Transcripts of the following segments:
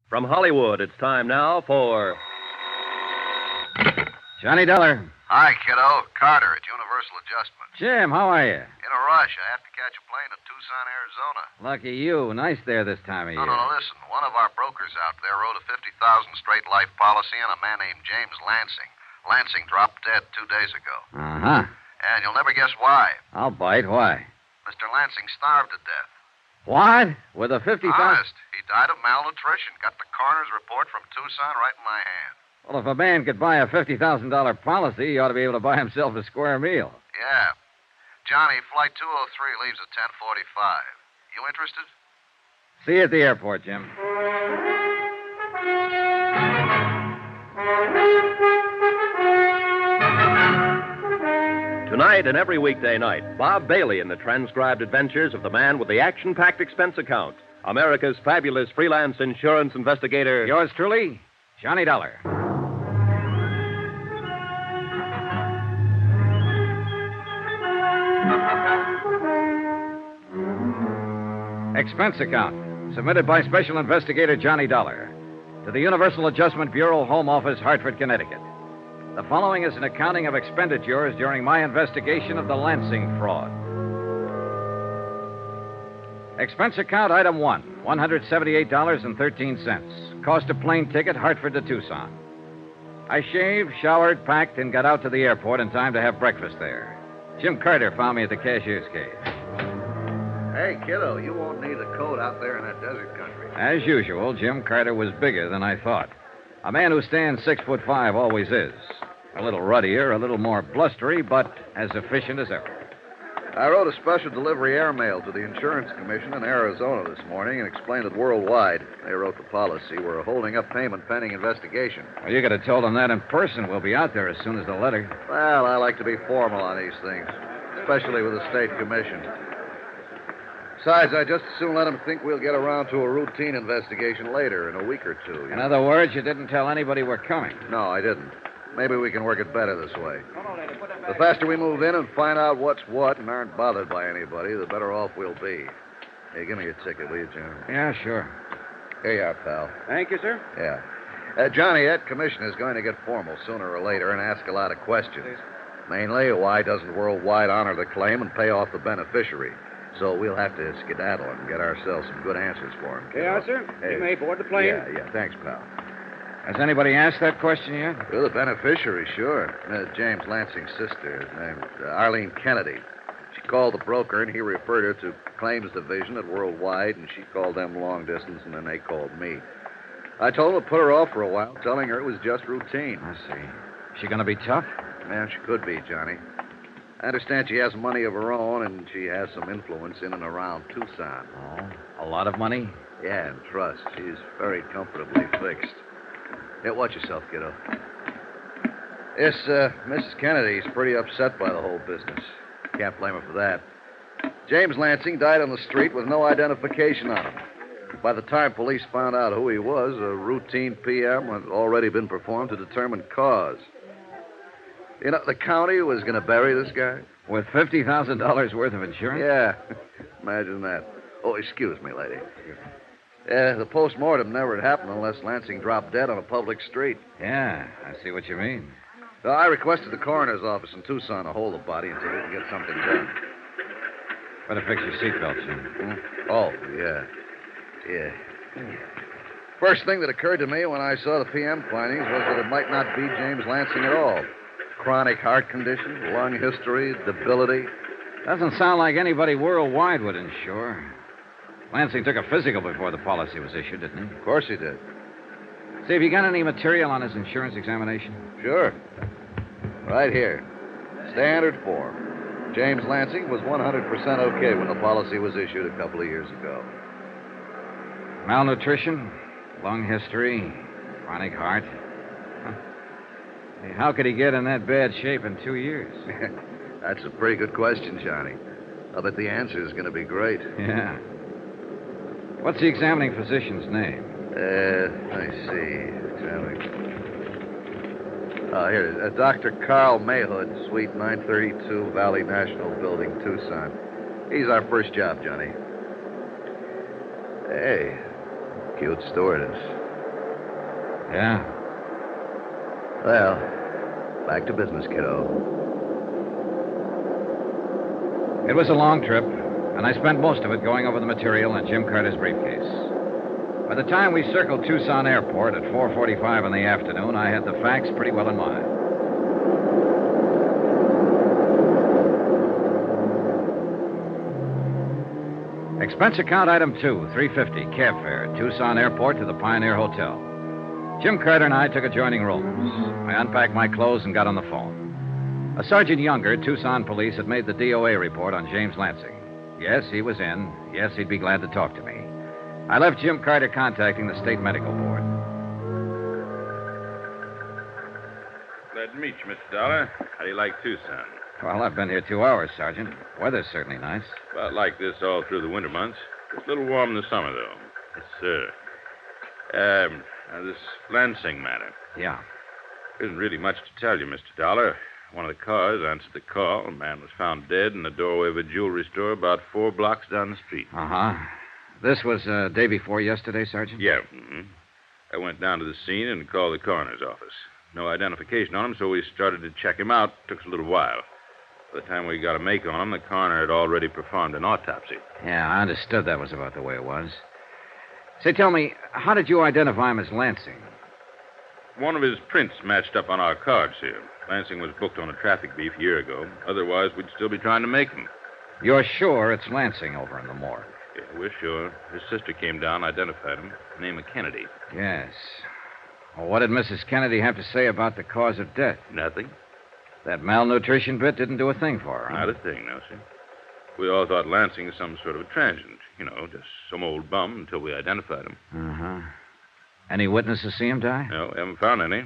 From Hollywood, it's time now for... Johnny Dollar. Hi, kiddo. Carter at Universal Adjustment. Jim, how are you? In a rush. I have to catch a plane to Tucson, Arizona. Lucky you. Nice there this time of year. No, listen. One of our brokers out there wrote a $50,000 straight life policy on a man named James Lansing. Lansing dropped dead 2 days ago. Uh-huh. And you'll never guess why. I'll bite. Why? Mr. Lansing starved to death. What? With a 50,000... Honest. He died of malnutrition. Got the coroner's report from Tucson right in my hand. Well, if a man could buy a $50,000 policy, he ought to be able to buy himself a square meal. Yeah. Johnny, Flight 203 leaves at 10:45. You interested? See you at the airport, Jim. Tonight and every weekday night, Bob Bailey in the transcribed adventures of the man with the action-packed expense account, America's fabulous freelance insurance investigator. Yours truly, Johnny Dollar. Expense account, submitted by Special Investigator Johnny Dollar to the Universal Adjustment Bureau, Home Office, Hartford, Connecticut. The following is an accounting of expenditures during my investigation of the Lansing fraud. Expense account item 1, $178.13. Cost of plane ticket, Hartford to Tucson. I shaved, showered, packed, and got out to the airport in time to have breakfast there. Jim Carter found me at the cashier's cage. Hey, kiddo, you won't need a coat out there in that desert country. As usual, Jim Carter was bigger than I thought. A man who stands 6'5" always is. A little ruddier, a little more blustery, but as efficient as ever. I wrote a special delivery airmail to the Insurance Commission in Arizona this morning and explained that worldwide, they wrote the policy, we're holding up payment pending investigation. Well, you could have told them that in person. We'll be out there as soon as the letter. Well, I like to be formal on these things, especially with the state commission. Besides, I just as soon let them think we'll get around to a routine investigation later in a week or two. In other words, you didn't tell anybody we're coming. No, I didn't. Maybe we can work it better this way. The faster we move in and find out what's what and aren't bothered by anybody, the better off we'll be. Hey, give me your ticket, will you, John? Yeah, sure. Here you are, pal. Thank you, sir. Yeah. Johnny, that commission is going to get formal sooner or later and ask a lot of questions. Mainly, why doesn't Worldwide honor the claim and pay off the beneficiary? So we'll have to skedaddle and get ourselves some good answers for him. Yeah, sir. Hey. You may board the plane. Yeah. Thanks, pal. Has anybody asked that question yet? Well, the beneficiary, sure. James Lansing's sister, named Arlene Kennedy. She called the broker, and he referred her to Claims Division at Worldwide, and she called them long distance, and then they called me. I told them to put her off for a while, telling her it was just routine. I see. Is she going to be tough? Yeah, she could be, Johnny. I understand she has money of her own, and she has some influence in and around Tucson. Oh, a lot of money? Yeah, and trust. She's very comfortably fixed. Yeah, watch yourself, kiddo. Yes, Mrs. Kennedy's pretty upset by the whole business. Can't blame her for that. James Lansing died on the street with no identification on him. By the time police found out who he was, a routine PM had already been performed to determine cause. You know, the county was going to bury this guy. With $50,000 worth of insurance? Yeah, imagine that. Oh, excuse me, lady. The postmortem never had happened unless Lansing dropped dead on a public street. Yeah, I see what you mean. So I requested the coroner's office in Tucson to hold the body until we can get something done. Better fix your seatbelt, Jim. Oh, yeah. First thing that occurred to me when I saw the PM findings was that it might not be James Lansing at all. Chronic heart condition, lung history, debility. Doesn't sound like anybody worldwide would insure. Lansing took a physical before the policy was issued, didn't he? Of course he did. See, have you got any material on his insurance examination? Sure. Right here. Standard form. James Lansing was 100% okay when the policy was issued a couple of years ago. Malnutrition, lung history, chronic heart. Hey, how could he get in that bad shape in 2 years? That's a pretty good question, Johnny. I bet the answer is going to be great. Yeah. What's the examining physician's name? Let me see. Examining. Here. Dr. Carl Mayhood, Suite 932, Valley National Building, Tucson. He's our first job, Johnny. Hey, cute stewardess. Yeah. Well, back to business, kiddo. It was a long trip, and I spent most of it going over the material in Jim Carter's briefcase. By the time we circled Tucson Airport at 4:45 in the afternoon, I had the facts pretty well in mind. Expense account item 2, $350, cab fare, Tucson Airport to the Pioneer Hotel. Jim Carter and I took adjoining rooms. I unpacked my clothes and got on the phone. A Sergeant Younger, Tucson Police, had made the DOA report on James Lansing. Yes, he was in. Yes, he'd be glad to talk to me. I left Jim Carter contacting the State Medical Board. Glad to meet you, Mr. Dollar. How do you like Tucson? Well, I've been here 2 hours, Sergeant. Weather's certainly nice. About like this all through the winter months. It's a little warm in the summer, though. Yes, sir. Now this Lansing matter. Yeah. There isn't really much to tell you, Mr. Dollar. One of the cars answered the call. A man was found dead in the doorway of a jewelry store about 4 blocks down the street. Uh-huh. This was day before yesterday, Sergeant? Yeah. Mm-hmm. I went down to the scene and called the coroner's office. No identification on him, so we started to check him out. Took us a little while. By the time we got a make on him, the coroner had already performed an autopsy. Yeah, I understood that was about the way it was. Say, tell me, how did you identify him as Lansing? One of his prints matched up on our cards here. Lansing was booked on a traffic beef a year ago. Otherwise, we'd still be trying to make him. You're sure it's Lansing over in the morgue? Yeah, we're sure. His sister came down, identified him. Name of Kennedy. Yes. Well, what did Mrs. Kennedy have to say about the cause of death? Nothing. That malnutrition bit didn't do a thing for her, huh? Not a thing, no, sir. We all thought Lansing was some sort of a transient. You know, just some old bum until we identified him. Uh-huh. Any witnesses see him die? No, we haven't found any.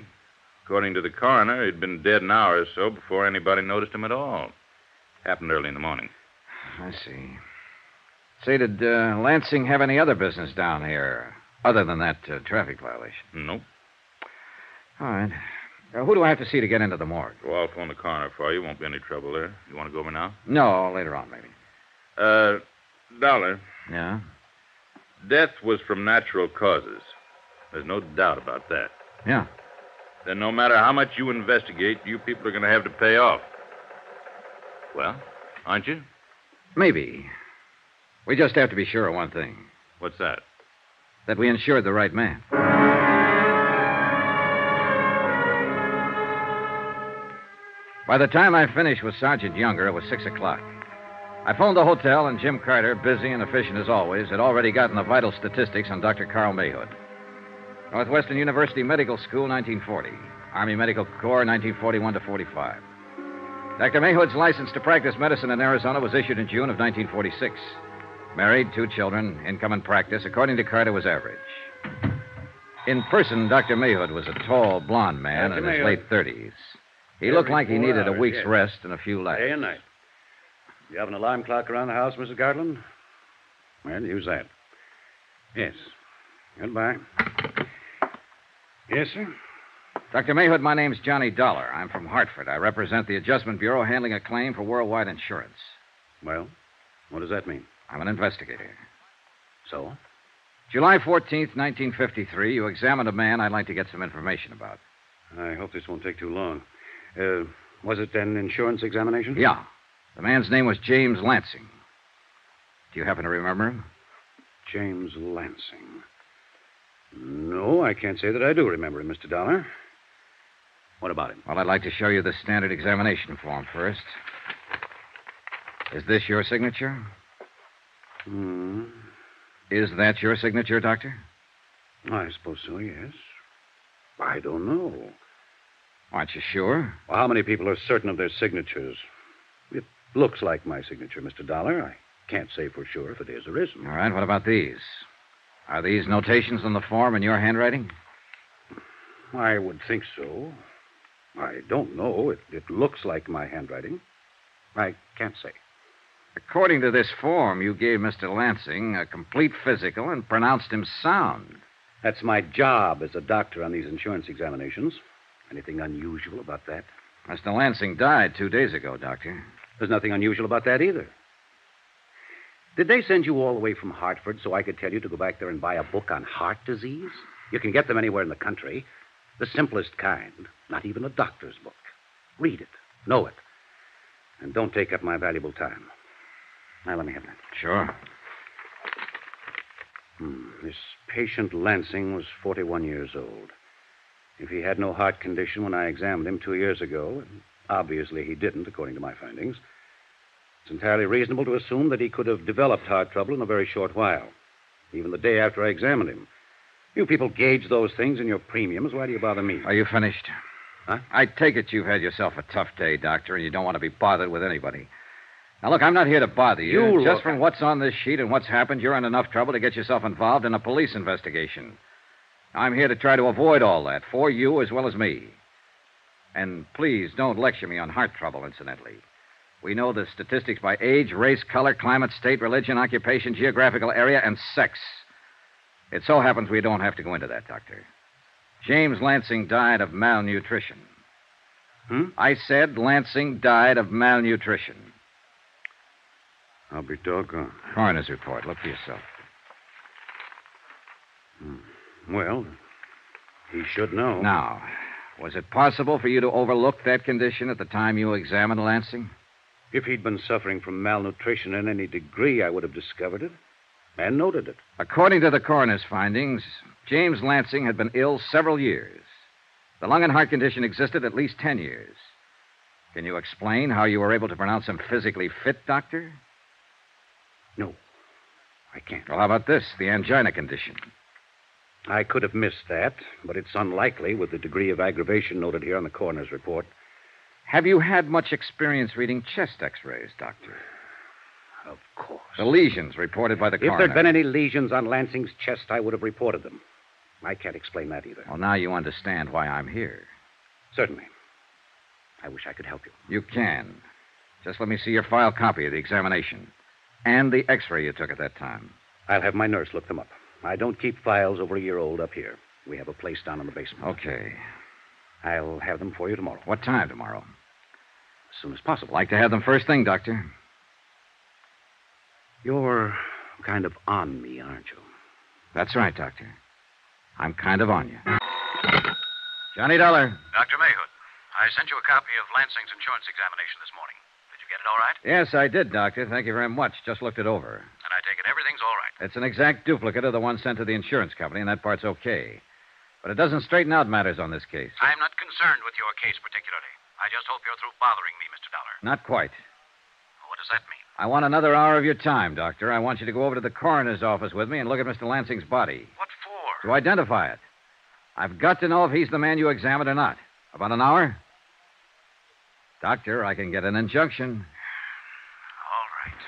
According to the coroner, he'd been dead an hour or so before anybody noticed him at all. Happened early in the morning. I see. Say, did Lansing have any other business down here other than that traffic violation? Nope. All right. Who do I have to see to get into the morgue? Well, I'll phone the coroner for you. Won't be any trouble there. You want to go over now? No, later on, maybe. Dollar. Yeah? Death was from natural causes. There's no doubt about that. Yeah. Then no matter how much you investigate, you people are going to have to pay off. Well, aren't you? Maybe. We just have to be sure of one thing. What's that? That we insured the right man. By the time I finished with Sergeant Younger, it was 6 o'clock. I phoned the hotel, and Jim Carter, busy and efficient as always, had already gotten the vital statistics on Dr. Carl Mayhood. Northwestern University Medical School, 1940. Army Medical Corps, 1941 to 45. Dr. Mayhood's license to practice medicine in Arizona was issued in June of 1946. Married, 2 children, income and practice, according to Carter, was average. In person, Dr. Mayhood was a tall, blond man in his late 30s. He looked like he needed a week's rest and a few laps. Day and night. You have an alarm clock around the house, Mrs. Garland? Well, use that. Yes. Goodbye. Yes, sir? Dr. Mayhood, my name's Johnny Dollar. I'm from Hartford. I represent the Adjustment Bureau handling a claim for worldwide insurance. Well, what does that mean? I'm an investigator. So? July 14th, 1953, you examined a man I'd like to get some information about. I hope this won't take too long. Was it an insurance examination? Yeah. The man's name was James Lansing. Do you happen to remember him? James Lansing. No, I can't say that I do remember him, Mr. Dollar. What about him? Well, I'd like to show you the standard examination form first. Is this your signature? Hmm. Is that your signature, Doctor? I suppose so, yes. I don't know. Aren't you sure? Well, how many people are certain of their signatures? It looks like my signature, Mr. Dollar. I can't say for sure if it is or isn't. All right, what about these? Are these notations on the form in your handwriting? I would think so. I don't know. It looks like my handwriting. I can't say. According to this form, you gave Mr. Lansing a complete physical and pronounced him sound. That's my job as a doctor on these insurance examinations. Anything unusual about that? Mr. Lansing died 2 days ago, Doctor. There's nothing unusual about that either. Did they send you all the way from Hartford so I could tell you to go back there and buy a book on heart disease? You can get them anywhere in the country. The simplest kind. Not even a doctor's book. Read it. Know it. And don't take up my valuable time. Now, let me have that. Sure. This patient Lansing was 41 years old. If he had no heart condition when I examined him 2 years ago, and obviously he didn't, according to my findings, it's entirely reasonable to assume that he could have developed heart trouble in a very short while, even the day after I examined him. You people gauge those things in your premiums. Why do you bother me? Are you finished? Huh? I take it you've had yourself a tough day, Doctor, and you don't want to be bothered with anybody. Now, look, I'm not here to bother you. Just from what's on this sheet and what's happened, you're in enough trouble to get yourself involved in a police investigation. I'm here to try to avoid all that, for you as well as me. And please don't lecture me on heart trouble, incidentally. We know the statistics by age, race, color, climate, state, religion, occupation, geographical area, and sex. It so happens we don't have to go into that, Doctor. James Lansing died of malnutrition. I said Lansing died of malnutrition. I'll be doggone. Coroner's report. Look for yourself. Well, he should know. Now, was it possible for you to overlook that condition at the time you examined Lansing? If he'd been suffering from malnutrition in any degree, I would have discovered it and noted it. According to the coroner's findings, James Lansing had been ill several years. The lung and heart condition existed at least 10 years. Can you explain how you were able to pronounce him physically fit, Doctor? No, I can't. Well, how about this, the angina condition? I could have missed that, but it's unlikely with the degree of aggravation noted here on the coroner's report. Have you had much experience reading chest x-rays, Doctor? Of course. The lesions reported by the coroner. If there'd been any lesions on Lansing's chest, I would have reported them. I can't explain that either. Well, now you understand why I'm here. Certainly. I wish I could help you. You can. Just let me see your file copy of the examination and the x-ray you took at that time. I'll have my nurse look them up. I don't keep files over a year old up here. We have a place down in the basement. Okay. I'll have them for you tomorrow. What time tomorrow? As soon as possible. Like to have them first thing, Doctor. You're kind of on me, aren't you? That's right, Doctor. I'm kind of on you. Johnny Dollar. Dr. Mayhood, I sent you a copy of Lansing's insurance examination this morning. Did you get it all right? Yes, I did, Doctor. Thank you very much. Just looked it over. And I take it everything's all right. It's an exact duplicate of the one sent to the insurance company, and that part's okay. But it doesn't straighten out matters on this case. I'm not concerned with your case particularly. I just hope you're through bothering me, Mr. Dollar. Not quite. What does that mean? I want another hour of your time, Doctor. I want you to go over to the coroner's office with me and look at Mr. Lansing's body. What for? To identify it. I've got to know if he's the man you examined or not. About an hour? Doctor, I can get an injunction. All right.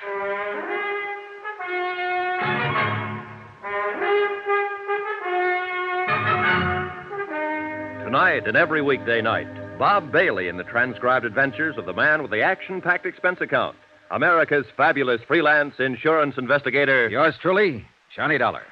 Tonight and every weekday night, Bob Bailey in the transcribed adventures of the man with the action-packed expense account, America's fabulous freelance insurance investigator. Yours truly, Johnny Dollar.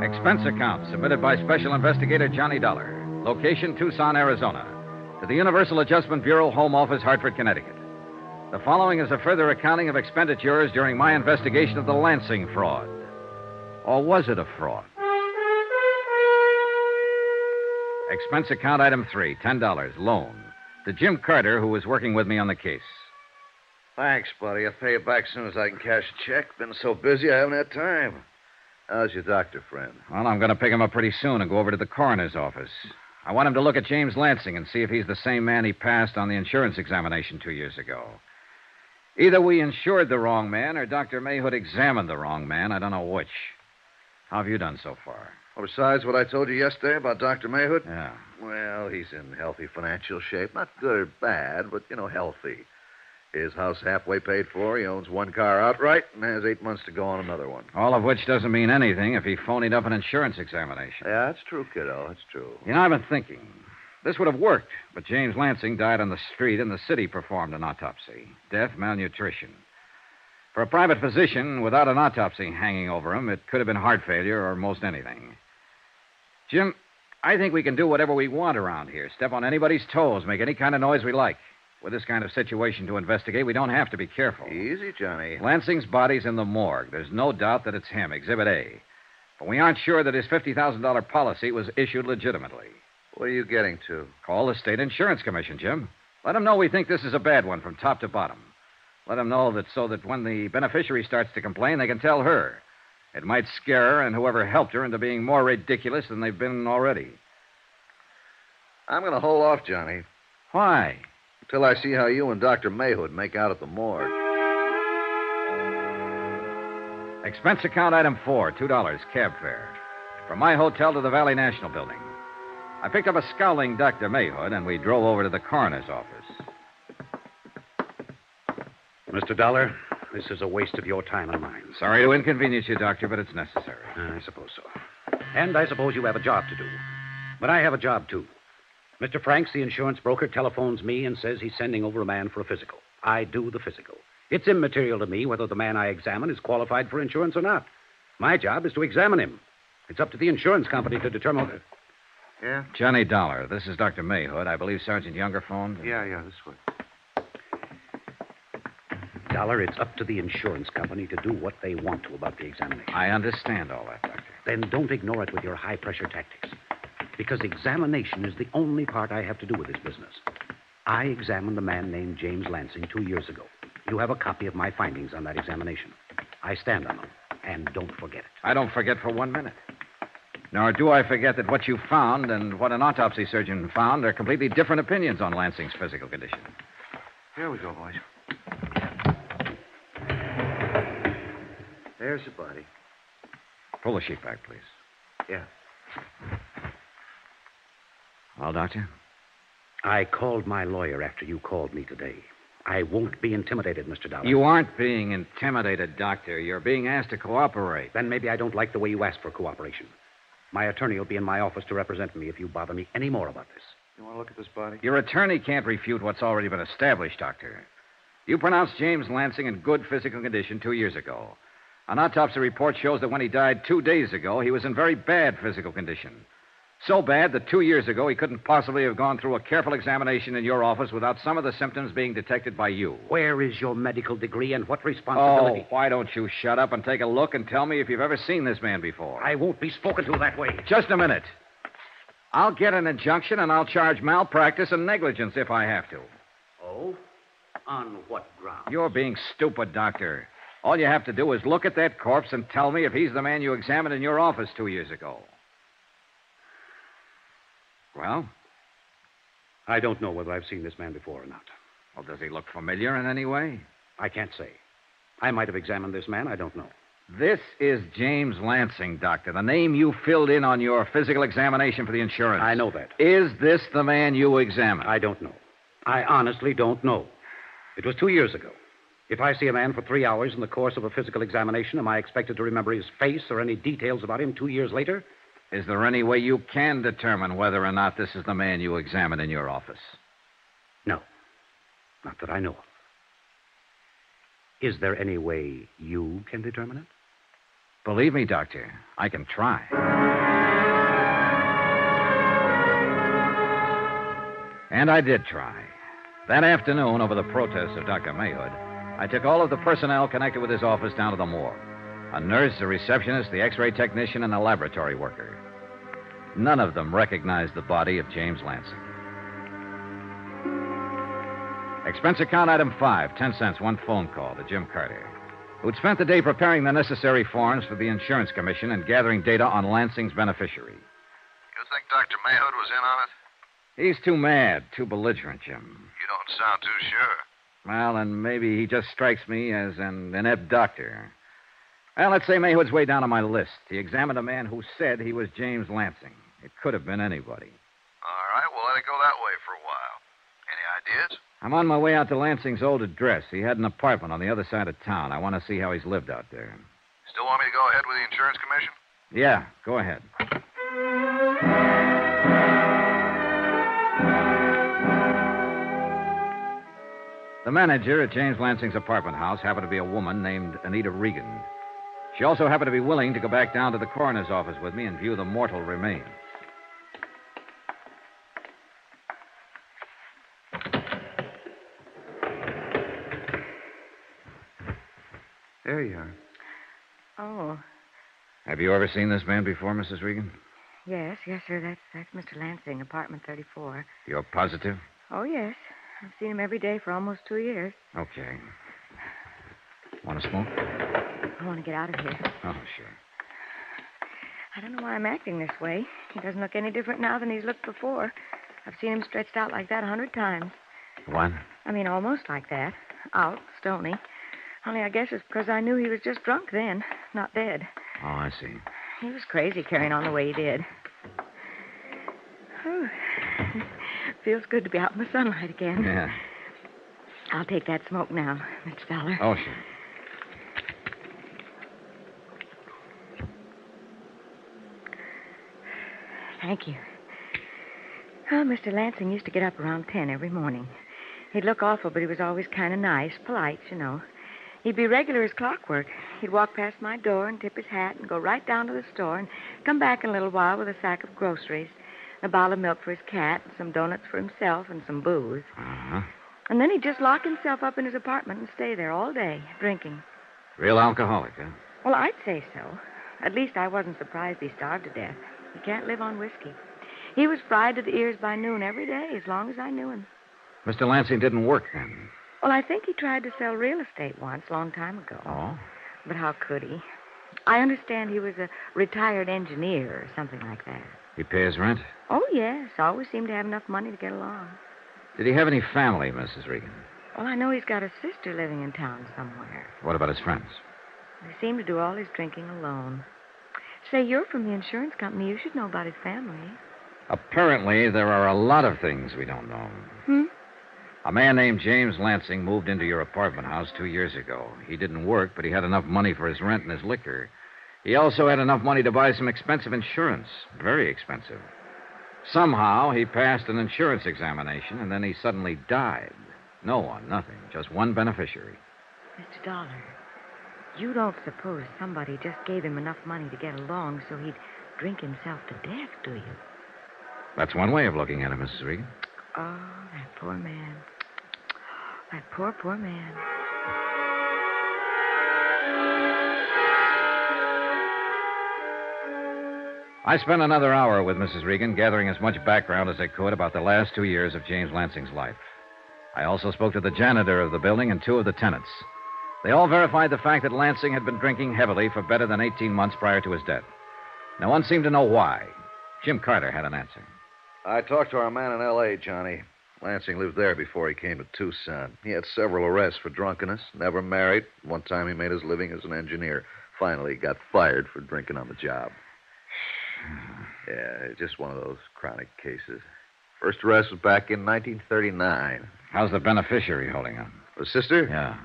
Expense account submitted by Special Investigator Johnny Dollar. Location, Tucson, Arizona. To the Universal Adjustment Bureau, Home Office, Hartford, Connecticut. The following is a further accounting of expenditures during my investigation of the Lansing fraud. Or was it a fraud? Expense account item 3, $10, loan. To Jim Carter, who was working with me on the case. Thanks, buddy. I'll pay you back as soon as I can cash a check. Been so busy, I haven't had time. How's your doctor friend? Well, I'm going to pick him up pretty soon and go over to the coroner's office. I want him to look at James Lansing and see if he's the same man he passed on the insurance examination 2 years ago. Either we insured the wrong man or Dr. Mayhood examined the wrong man. I don't know which. How have you done so far? Well, besides what I told you yesterday about Dr. Mayhood? Yeah. Well, he's in healthy financial shape. Not good or bad, but, healthy. His house halfway paid for. He owns one car outright and has 8 months to go on another one. All of which doesn't mean anything if he phonied up an insurance examination. Yeah, that's true, kiddo. That's true. I've been thinking. This would have worked, but James Lansing died on the street and the city performed an autopsy. Death, malnutrition. For a private physician, without an autopsy hanging over him, it could have been heart failure or most anything. Jim, I think we can do whatever we want around here. Step on anybody's toes, make any kind of noise we like. With this kind of situation to investigate, we don't have to be careful. Easy, Johnny. Lansing's body's in the morgue. There's no doubt that it's him, Exhibit A. But we aren't sure that his $50,000 policy was issued legitimately. What are you getting to? Call the State Insurance Commission, Jim. Let them know we think this is a bad one from top to bottom. Let them know that so that when the beneficiary starts to complain, they can tell her. It might scare her and whoever helped her into being more ridiculous than they've been already. I'm going to hold off, Johnny. Why? Until I see how you and Dr. Mayhood make out at the morgue. Expense account item 4, $2, cab fare. From my hotel to the Valley National Building. I picked up a scowling Dr. Mayhood, and we drove over to the coroner's office. Mr. Dollar, this is a waste of your time and mine. Sorry to inconvenience you, Doctor, but it's necessary. I suppose so. And I suppose you have a job to do. But I have a job, too. Mr. Franks, the insurance broker, telephones me and says he's sending over a man for a physical. I do the physical. It's immaterial to me whether the man I examine is qualified for insurance or not. My job is to examine him. It's up to the insurance company to determine... Yeah? Johnny Dollar, this is Dr. Mayhood. I believe Sergeant Younger phoned. Yeah, this way. Dollar, it's up to the insurance company to do what they want to about the examination. I understand all that, Doctor. Then don't ignore it with your high-pressure tactics. Because examination is the only part I have to do with this business. I examined a man named James Lansing 2 years ago. You have a copy of my findings on that examination. I stand on them. And don't forget it. I don't forget for 1 minute. Nor do I forget that what you found and what an autopsy surgeon found are completely different opinions on Lansing's physical condition. Here we go, boys. There's the body. Pull the sheet back, please. Yeah. Well, Doctor? I called my lawyer after you called me today. I won't be intimidated, Mr. Dollar. You aren't being intimidated, Doctor. You're being asked to cooperate. Then maybe I don't like the way you asked for cooperation. My attorney will be in my office to represent me if you bother me any more about this. You want to look at this body? Your attorney can't refute what's already been established, Doctor. You pronounced James Lansing in good physical condition 2 years ago. An autopsy report shows that when he died 2 days ago, he was in very bad physical condition. So bad that 2 years ago he couldn't possibly have gone through a careful examination in your office without some of the symptoms being detected by you. Where is your medical degree and what responsibility? Oh, why don't you shut up and take a look and tell me if you've ever seen this man before? I won't be spoken to that way. Just a minute. I'll get an injunction and I'll charge malpractice and negligence if I have to. Oh? On what grounds? You're being stupid, Doctor. All you have to do is look at that corpse and tell me if he's the man you examined in your office 2 years ago. Well? I don't know whether I've seen this man before or not. Well, does he look familiar in any way? I can't say. I might have examined this man. I don't know. This is James Lansing, Doctor, the name you filled in on your physical examination for the insurance. I know that. Is this the man you examined? I don't know. I honestly don't know. It was 2 years ago. If I see a man for 3 hours in the course of a physical examination, am I expected to remember his face or any details about him 2 years later? Is there any way you can determine whether or not this is the man you examined in your office? No. Not that I know of. Is there any way you can determine it? Believe me, Doctor, I can try. And I did try. That afternoon, over the protest of Dr. Mayhood, I took all of the personnel connected with his office down to the morgue. A nurse, a receptionist, the x-ray technician, and a laboratory worker. None of them recognized the body of James Lansing. Expense account item 5, 10 cents, one phone call to Jim Carter, who'd spent the day preparing the necessary forms for the insurance commission and gathering data on Lansing's beneficiary. You think Dr. Mayhood was in on it? He's too mad, too belligerent, Jim. You don't sound too sure. Well, and maybe he just strikes me as an inept doctor. Well, let's say Mayhood's way down on my list. He examined a man who said he was James Lansing. It could have been anybody. All right, we'll let it go that way for a while. Any ideas? I'm on my way out to Lansing's old address. He had an apartment on the other side of town. I want to see how he's lived out there. Still want me to go ahead with the insurance commission? Yeah, go ahead. The manager at James Lansing's apartment house happened to be a woman named Anita Regan. She also happened to be willing to go back down to the coroner's office with me and view the mortal remains. There you are. Oh, Have you ever seen this man before, Mrs. Regan? yes, sir. That's Mr. Lansing, apartment 34. You're positive? Oh, yes. I've seen him every day for almost 2 years. Okay. Want to smoke? I want to get out of here. Oh, sure. I don't know why I'm acting this way. He doesn't look any different now than he's looked before. I've seen him stretched out like that 100 times. What? I mean, almost like that. Out, stony. Only I guess it's because I knew he was just drunk then, not dead. Oh, I see. He was crazy carrying on the way he did. Whew. Feels good to be out in the sunlight again. Yeah. I'll take that smoke now, Mr. Dollar. Oh, sure. Thank you. Oh, Mr. Lansing used to get up around 10 every morning. He'd look awful, but he was always kind of nice, polite, you know. He'd be regular as clockwork. He'd walk past my door and tip his hat and go right down to the store and come back in a little while with a sack of groceries, a bottle of milk for his cat, and some donuts for himself, and some booze. Uh-huh. And then he'd just lock himself up in his apartment and stay there all day, drinking. Real alcoholic, huh? Well, I'd say so. At least I wasn't surprised he starved to death. He can't live on whiskey. He was fried to the ears by noon every day, as long as I knew him. Mr. Lansing didn't work then. Well, I think he tried to sell real estate once, a long time ago. Oh? But how could he? I understand he was a retired engineer or something like that. He pays rent? Oh, yes. Always seemed to have enough money to get along. Did he have any family, Mrs. Regan? Well, I know he's got a sister living in town somewhere. What about his friends? They seem to do all his drinking alone. Say, you're from the insurance company. You should know about his family. Apparently, there are a lot of things we don't know. A man named James Lansing moved into your apartment house 2 years ago. He didn't work, but he had enough money for his rent and his liquor. He also had enough money to buy some expensive insurance. Very expensive. Somehow, he passed an insurance examination, and then he suddenly died. No one, nothing. Just one beneficiary. Mr. Dollar, you don't suppose somebody just gave him enough money to get along so he'd drink himself to death, do you? That's one way of looking at it, Mrs. Regan. Oh, that poor man. That poor man. I spent another hour with Mrs. Regan, gathering as much background as I could about the last 2 years of James Lansing's life. I also spoke to the janitor of the building and 2 of the tenants. They all verified the fact that Lansing had been drinking heavily for better than 18 months prior to his death. No one seemed to know why. Jim Carter had an answer. I talked to our man in L.A., Johnny. Lansing lived there before he came to Tucson. He had several arrests for drunkenness, never married. One time he made his living as an engineer. Finally, he got fired for drinking on the job. Yeah, just one of those chronic cases. First arrest was back in 1939. How's the beneficiary holding up? The sister? Yeah.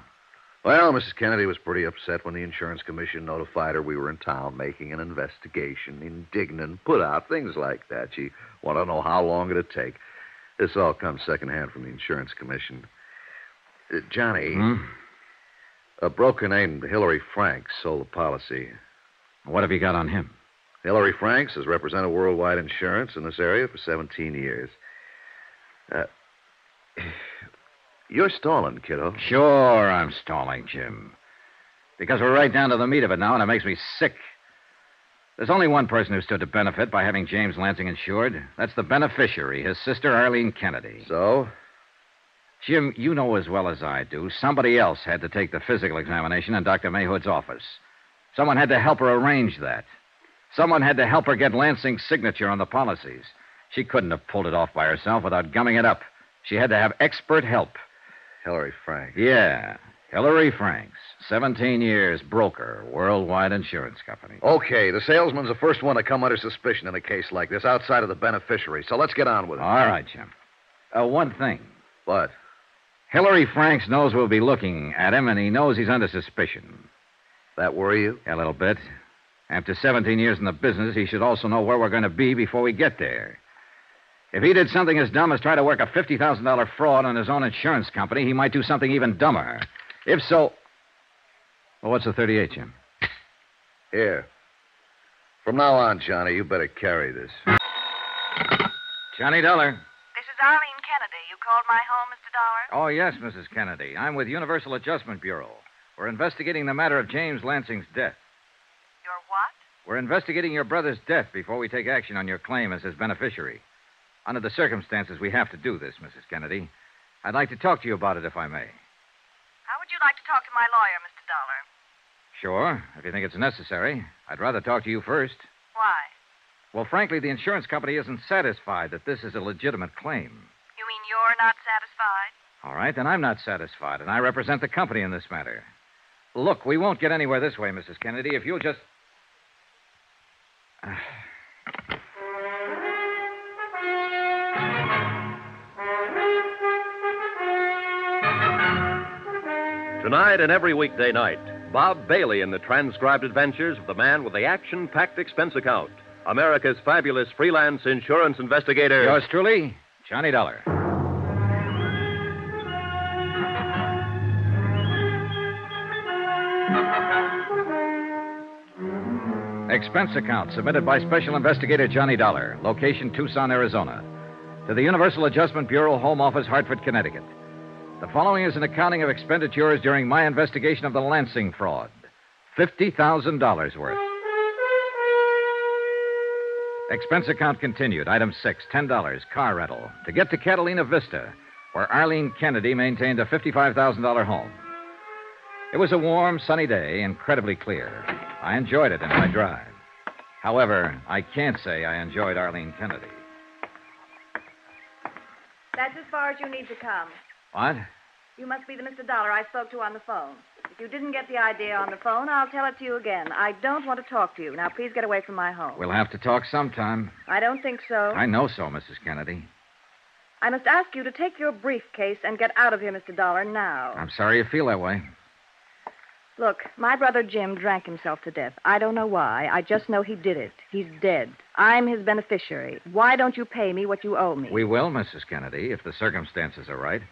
Well, Mrs. Kennedy was pretty upset when the insurance commission notified her we were in town making an investigation, indignant, put out, things like that. She wanted to know how long it'd take. This all comes secondhand from the insurance commission. Johnny, a broker named Hillary Franks sold the policy. What have you got on him? Hillary Franks has represented worldwide insurance in this area for 17 years. You're stalling, kiddo. Sure, I'm stalling, Jim. Because we're right down to the meat of it now, and it makes me sick. There's only one person who stood to benefit by having James Lansing insured. That's the beneficiary, his sister, Arlene Kennedy. So? Jim, you know as well as I do, somebody else had to take the physical examination in Dr. Mayhood's office. Someone had to help her arrange that. Someone had to help her get Lansing's signature on the policies. She couldn't have pulled it off by herself without gumming it up. She had to have expert help. Hillary Franks. Yeah, Hillary Franks. 17 years, broker, worldwide insurance company. Okay, the salesman's the first one to come under suspicion in a case like this, outside of the beneficiary. So let's get on with it. All right, Jim. One thing. What? Hillary Franks knows we'll be looking at him, and he knows he's under suspicion. That worry you? A little bit. After 17 years in the business, he should also know where we're going to be before we get there. If he did something as dumb as try to work a $50,000 fraud on his own insurance company, he might do something even dumber. If so... Well, what's the 38, Jim? Here. From now on, Johnny, you better carry this. Johnny Dollar. This is Arlene Kennedy. You called my home, Mr. Dollar? Oh, yes, Mrs. Kennedy. I'm with Universal Adjustment Bureau. We're investigating the matter of James Lansing's death. Your what? We're investigating your brother's death before we take action on your claim as his beneficiary. Under the circumstances, we have to do this, Mrs. Kennedy. I'd like to talk to you about it, if I may. How would you like to talk to my lawyer, Mr. Dollar? Sure, if you think it's necessary. I'd rather talk to you first. Why? Well, frankly, the insurance company isn't satisfied that this is a legitimate claim. You mean you're not satisfied? All right, then I'm not satisfied, and I represent the company in this matter. Look, we won't get anywhere this way, Mrs. Kennedy, if you'll just... Tonight and every weekday night, Bob Bailey in the transcribed adventures of the man with the action-packed expense account, America's fabulous freelance insurance investigator. Yours truly, Johnny Dollar. Expense account submitted by Special Investigator Johnny Dollar, location Tucson, Arizona, to the Universal Adjustment Bureau, Home Office, Hartford, Connecticut. The following is an accounting of expenditures during my investigation of the Lansing fraud. $50,000 worth. Expense account continued. Item 6, $10, car rental, to get to Catalina Vista, where Arlene Kennedy maintained a $55,000 home. It was a warm, sunny day, incredibly clear. I enjoyed it in my drive. However, I can't say I enjoyed Arlene Kennedy. That's as far as you need to come. What? You must be the Mr. Dollar I spoke to on the phone. If you didn't get the idea on the phone, I'll tell it to you again. I don't want to talk to you. Now, please get away from my home. We'll have to talk sometime. I don't think so. I know so, Mrs. Kennedy. I must ask you to take your briefcase and get out of here, Mr. Dollar, now. I'm sorry you feel that way. Look, my brother Jim drank himself to death. I don't know why. I just know he did it. He's dead. I'm his beneficiary. Why don't you pay me what you owe me? We will, Mrs. Kennedy, if the circumstances are right.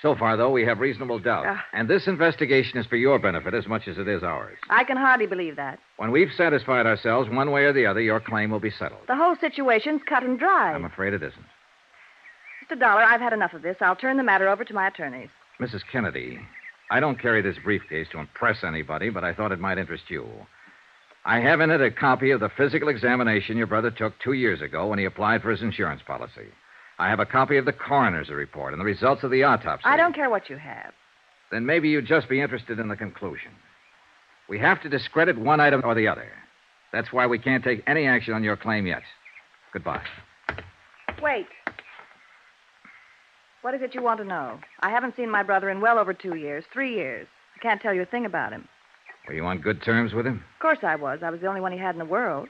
So far, though, we have reasonable doubt. And this investigation is for your benefit as much as it is ours. I can hardly believe that. When we've satisfied ourselves one way or the other, your claim will be settled. The whole situation's cut and dry. I'm afraid it isn't. Mr. Dollar, I've had enough of this. I'll turn the matter over to my attorneys. Mrs. Kennedy, I don't carry this briefcase to impress anybody, but I thought it might interest you. I have in it a copy of the physical examination your brother took 2 years ago when he applied for his insurance policy. I have a copy of the coroner's report and the results of the autopsy. I don't care what you have. Then maybe you'd just be interested in the conclusion. We have to discredit one item or the other. That's why we can't take any action on your claim yet. Goodbye. Wait. What is it you want to know? I haven't seen my brother in well over 2 years, 3 years. I can't tell you a thing about him. Were you on good terms with him? Of course I was. I was the only one he had in the world.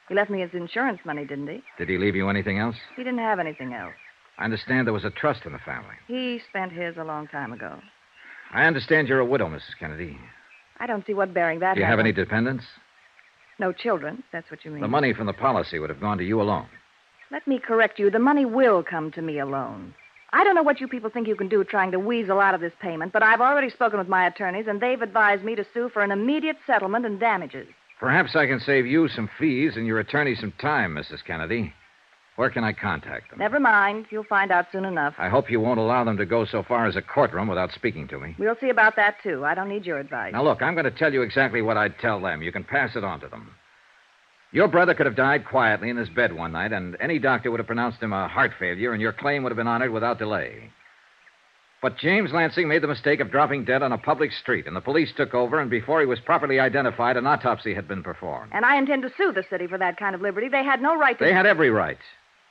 He left me his insurance money, didn't he? Did he leave you anything else? He didn't have anything else. I understand there was a trust in the family. He spent his a long time ago. I understand you're a widow, Mrs. Kennedy. I don't see what bearing that has. Do you have any dependents? No children, if that's what you mean. The money from the policy would have gone to you alone. Let me correct you. The money will come to me alone. I don't know what you people think you can do trying to weasel out of this payment, but I've already spoken with my attorneys, and they've advised me to sue for an immediate settlement and damages. Perhaps I can save you some fees and your attorney some time, Mrs. Kennedy. Where can I contact them? Never mind. You'll find out soon enough. I hope you won't allow them to go so far as a courtroom without speaking to me. We'll see about that, too. I don't need your advice. Now, look, I'm going to tell you exactly what I'd tell them. You can pass it on to them. Your brother could have died quietly in his bed one night, and any doctor would have pronounced him a heart failure, and your claim would have been honored without delay. But James Lansing made the mistake of dropping dead on a public street, and the police took over, and before he was properly identified, an autopsy had been performed. And I intend to sue the city for that kind of liberty. They had no right to... They had every right.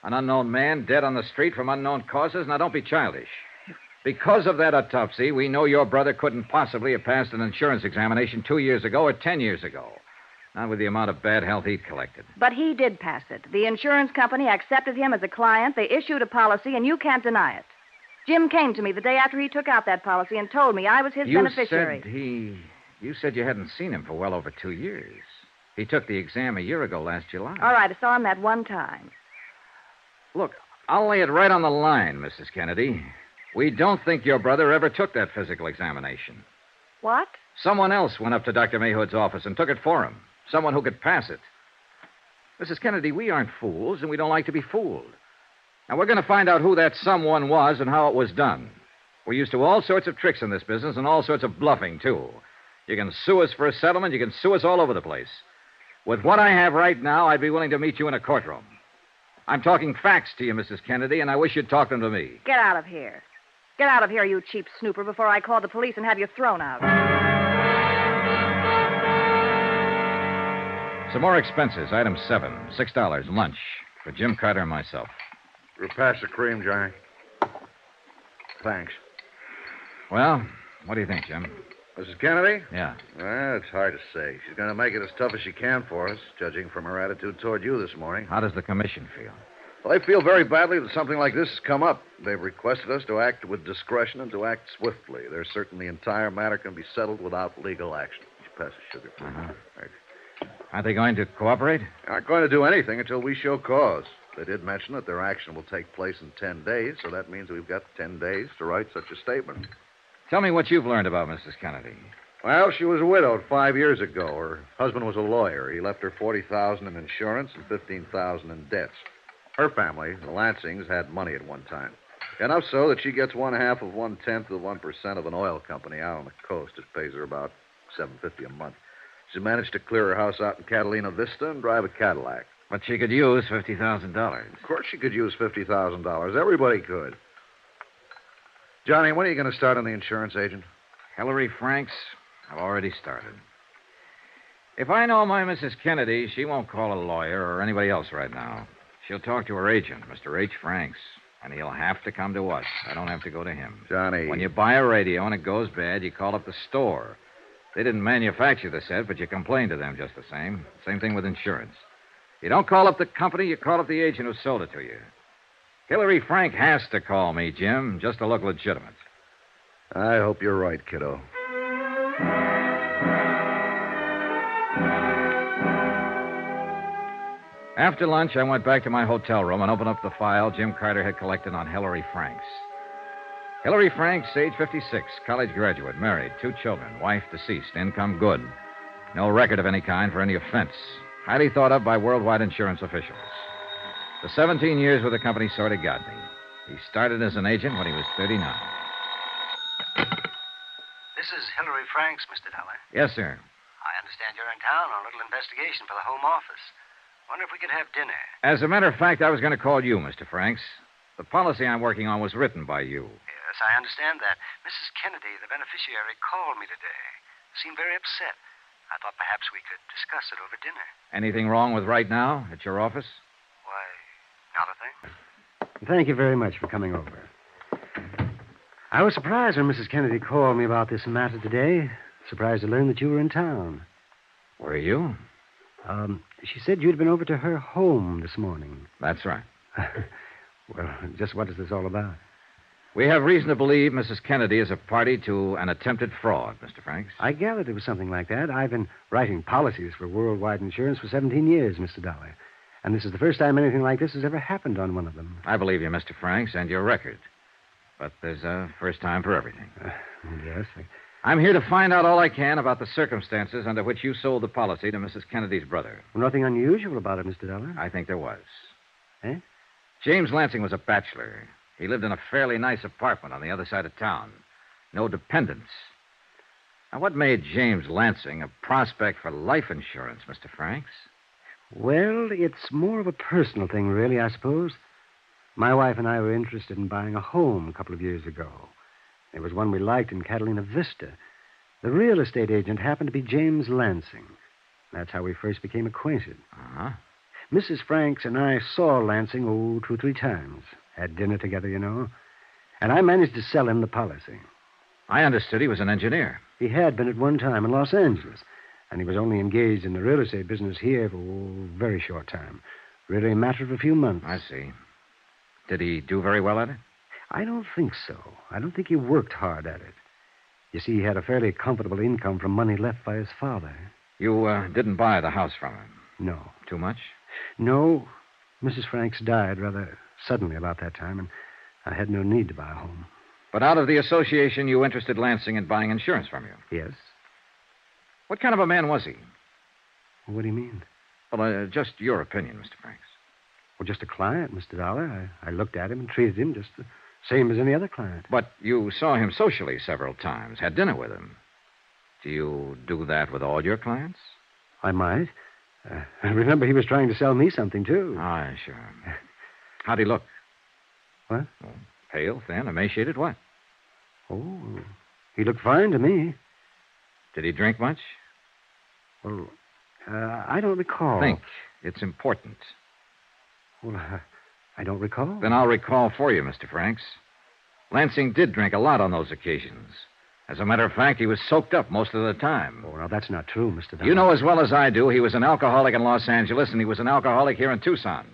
An unknown man dead on the street from unknown causes. Now, don't be childish. Because of that autopsy, we know your brother couldn't possibly have passed an insurance examination 2 years ago or 10 years ago. Not with the amount of bad health he'd collected. But he did pass it. The insurance company accepted him as a client. They issued a policy, and you can't deny it. Jim came to me the day after he took out that policy and told me I was his beneficiary. You said you hadn't seen him for well over 2 years. He took the exam a year ago last July. All right, I saw him that one time. Look, I'll lay it right on the line, Mrs. Kennedy. We don't think your brother ever took that physical examination. What? Someone else went up to Dr. Mayhood's office and took it for him. Someone who could pass it. Mrs. Kennedy, we aren't fools, and we don't like to be fooled. Now, we're going to find out who that someone was and how it was done. We're used to all sorts of tricks in this business and all sorts of bluffing, too. You can sue us for a settlement. You can sue us all over the place. With what I have right now, I'd be willing to meet you in a courtroom. I'm talking facts to you, Mrs. Kennedy, and I wish you'd talk them to me. Get out of here. Get out of here, you cheap snooper, before I call the police and have you thrown out. Some more expenses. Item 7, $6, lunch, for Jim Carter and myself. We'll pass the cream, Johnny. Thanks. Well, what do you think, Jim? Mrs. Kennedy? Yeah. Well, it's hard to say. She's going to make it as tough as she can for us, judging from her attitude toward you this morning. How does the commission feel? Well, they feel very badly that something like this has come up. They've requested us to act with discretion and to act swiftly. They're certain the entire matter can be settled without legal action. Pass the sugar, please. Right. Aren't they going to cooperate? They aren't going to do anything until we show cause. They did mention that their action will take place in 10 days, so that means we've got 10 days to write such a statement. Tell me what you've learned about Mrs. Kennedy. Well, she was widowed 5 years ago. Her husband was a lawyer. He left her $40,000 in insurance and $15,000 in debts. Her family, the Lansings, had money at one time. Enough so that she gets 1/2 of 1/10 of 1% of an oil company out on the coast. It pays her about $750 a month. She managed to clear her house out in Catalina Vista and drive a Cadillac. But she could use $50,000. Of course she could use $50,000. Everybody could. Johnny, when are you going to start on the insurance agent? Hillary Franks, I've already started. If I know my Mrs. Kennedy, she won't call a lawyer or anybody else right now. She'll talk to her agent, Mr. H. Franks, and he'll have to come to us. I don't have to go to him. Johnny. When you buy a radio and it goes bad, you call up the store. They didn't manufacture the set, but you complain to them just the same. Same thing with insurance. You don't call up the company, you call up the agent who sold it to you. Hillary Frank has to call me, Jim, just to look legitimate. I hope you're right, kiddo. After lunch, I went back to my hotel room and opened up the file Jim Carter had collected on Hillary Franks. Hillary Franks, age 56, college graduate, married, 2 children, wife deceased, income good. No record of any kind for any offense. Highly thought of by worldwide insurance officials. The 17 years with the company sort of got me. He started as an agent when he was 39. This is Hillary Franks, Mr. Dollar. Yes, sir. I understand you're in town on a little investigation for the Home Office. Wonder if we could have dinner. As a matter of fact, I was going to call you, Mr. Franks. The policy I'm working on was written by you. Yes, I understand that. Mrs. Kennedy, the beneficiary, called me today. Seemed very upset. I thought perhaps we could discuss it over dinner. Anything wrong with right now at your office? Why, not a thing. Thank you very much for coming over. I was surprised when Mrs. Kennedy called me about this matter today. Surprised to learn that you were in town. Were you? She said you'd been over to her home this morning. That's right. Well, just what is this all about? We have reason to believe Mrs. Kennedy is a party to an attempted fraud, Mr. Franks. I gathered it was something like that. I've been writing policies for worldwide insurance for 17 years, Mr. Dollar. And this is the first time anything like this has ever happened on one of them. I believe you, Mr. Franks, and your record. But there's a first time for everything. Yes. I'm here to find out all I can about the circumstances under which you sold the policy to Mrs. Kennedy's brother. Well, nothing unusual about it, Mr. Dollar. I think there was. Eh? James Lansing was a bachelor. He lived in a fairly nice apartment on the other side of town. No dependents. Now, what made James Lansing a prospect for life insurance, Mr. Franks? Well, it's more of a personal thing, really, I suppose. My wife and I were interested in buying a home a couple of years ago. There was one we liked in Catalina Vista. The real estate agent happened to be James Lansing. That's how we first became acquainted. Uh-huh. Mrs. Franks and I saw Lansing, 2 or 3 times. Had dinner together, you know. And I managed to sell him the policy. I understood he was an engineer. He had been at one time in Los Angeles. And he was only engaged in the real estate business here for a very short time. Really a matter of a few months. I see. Did he do very well at it? I don't think so. I don't think he worked hard at it. You see, he had a fairly comfortable income from money left by his father. You didn't buy the house from him? No. Too much? No. Mrs. Franks died rather suddenly about that time, and I had no need to buy a home. But out of the association, you interested Lansing in buying insurance from you? Yes. What kind of a man was he? What do you mean? Well, just your opinion, Mr. Franks. Well, just a client, Mr. Dollar. I looked at him and treated him just the same as any other client. But you saw him socially several times, had dinner with him. Do you do that with all your clients? I might. Remember, he was trying to sell me something, too. Aye, sure. How'd he look? What? Well, pale, thin, emaciated, what? Oh, he looked fine to me. Did he drink much? Well, I don't recall. Think. It's important. Well, I don't recall. Then I'll recall for you, Mr. Franks. Lansing did drink a lot on those occasions. As a matter of fact, he was soaked up most of the time. Oh, now, that's not true, Mr. Dollar. You know as well as I do, he was an alcoholic in Los Angeles, and he was an alcoholic here in Tucson.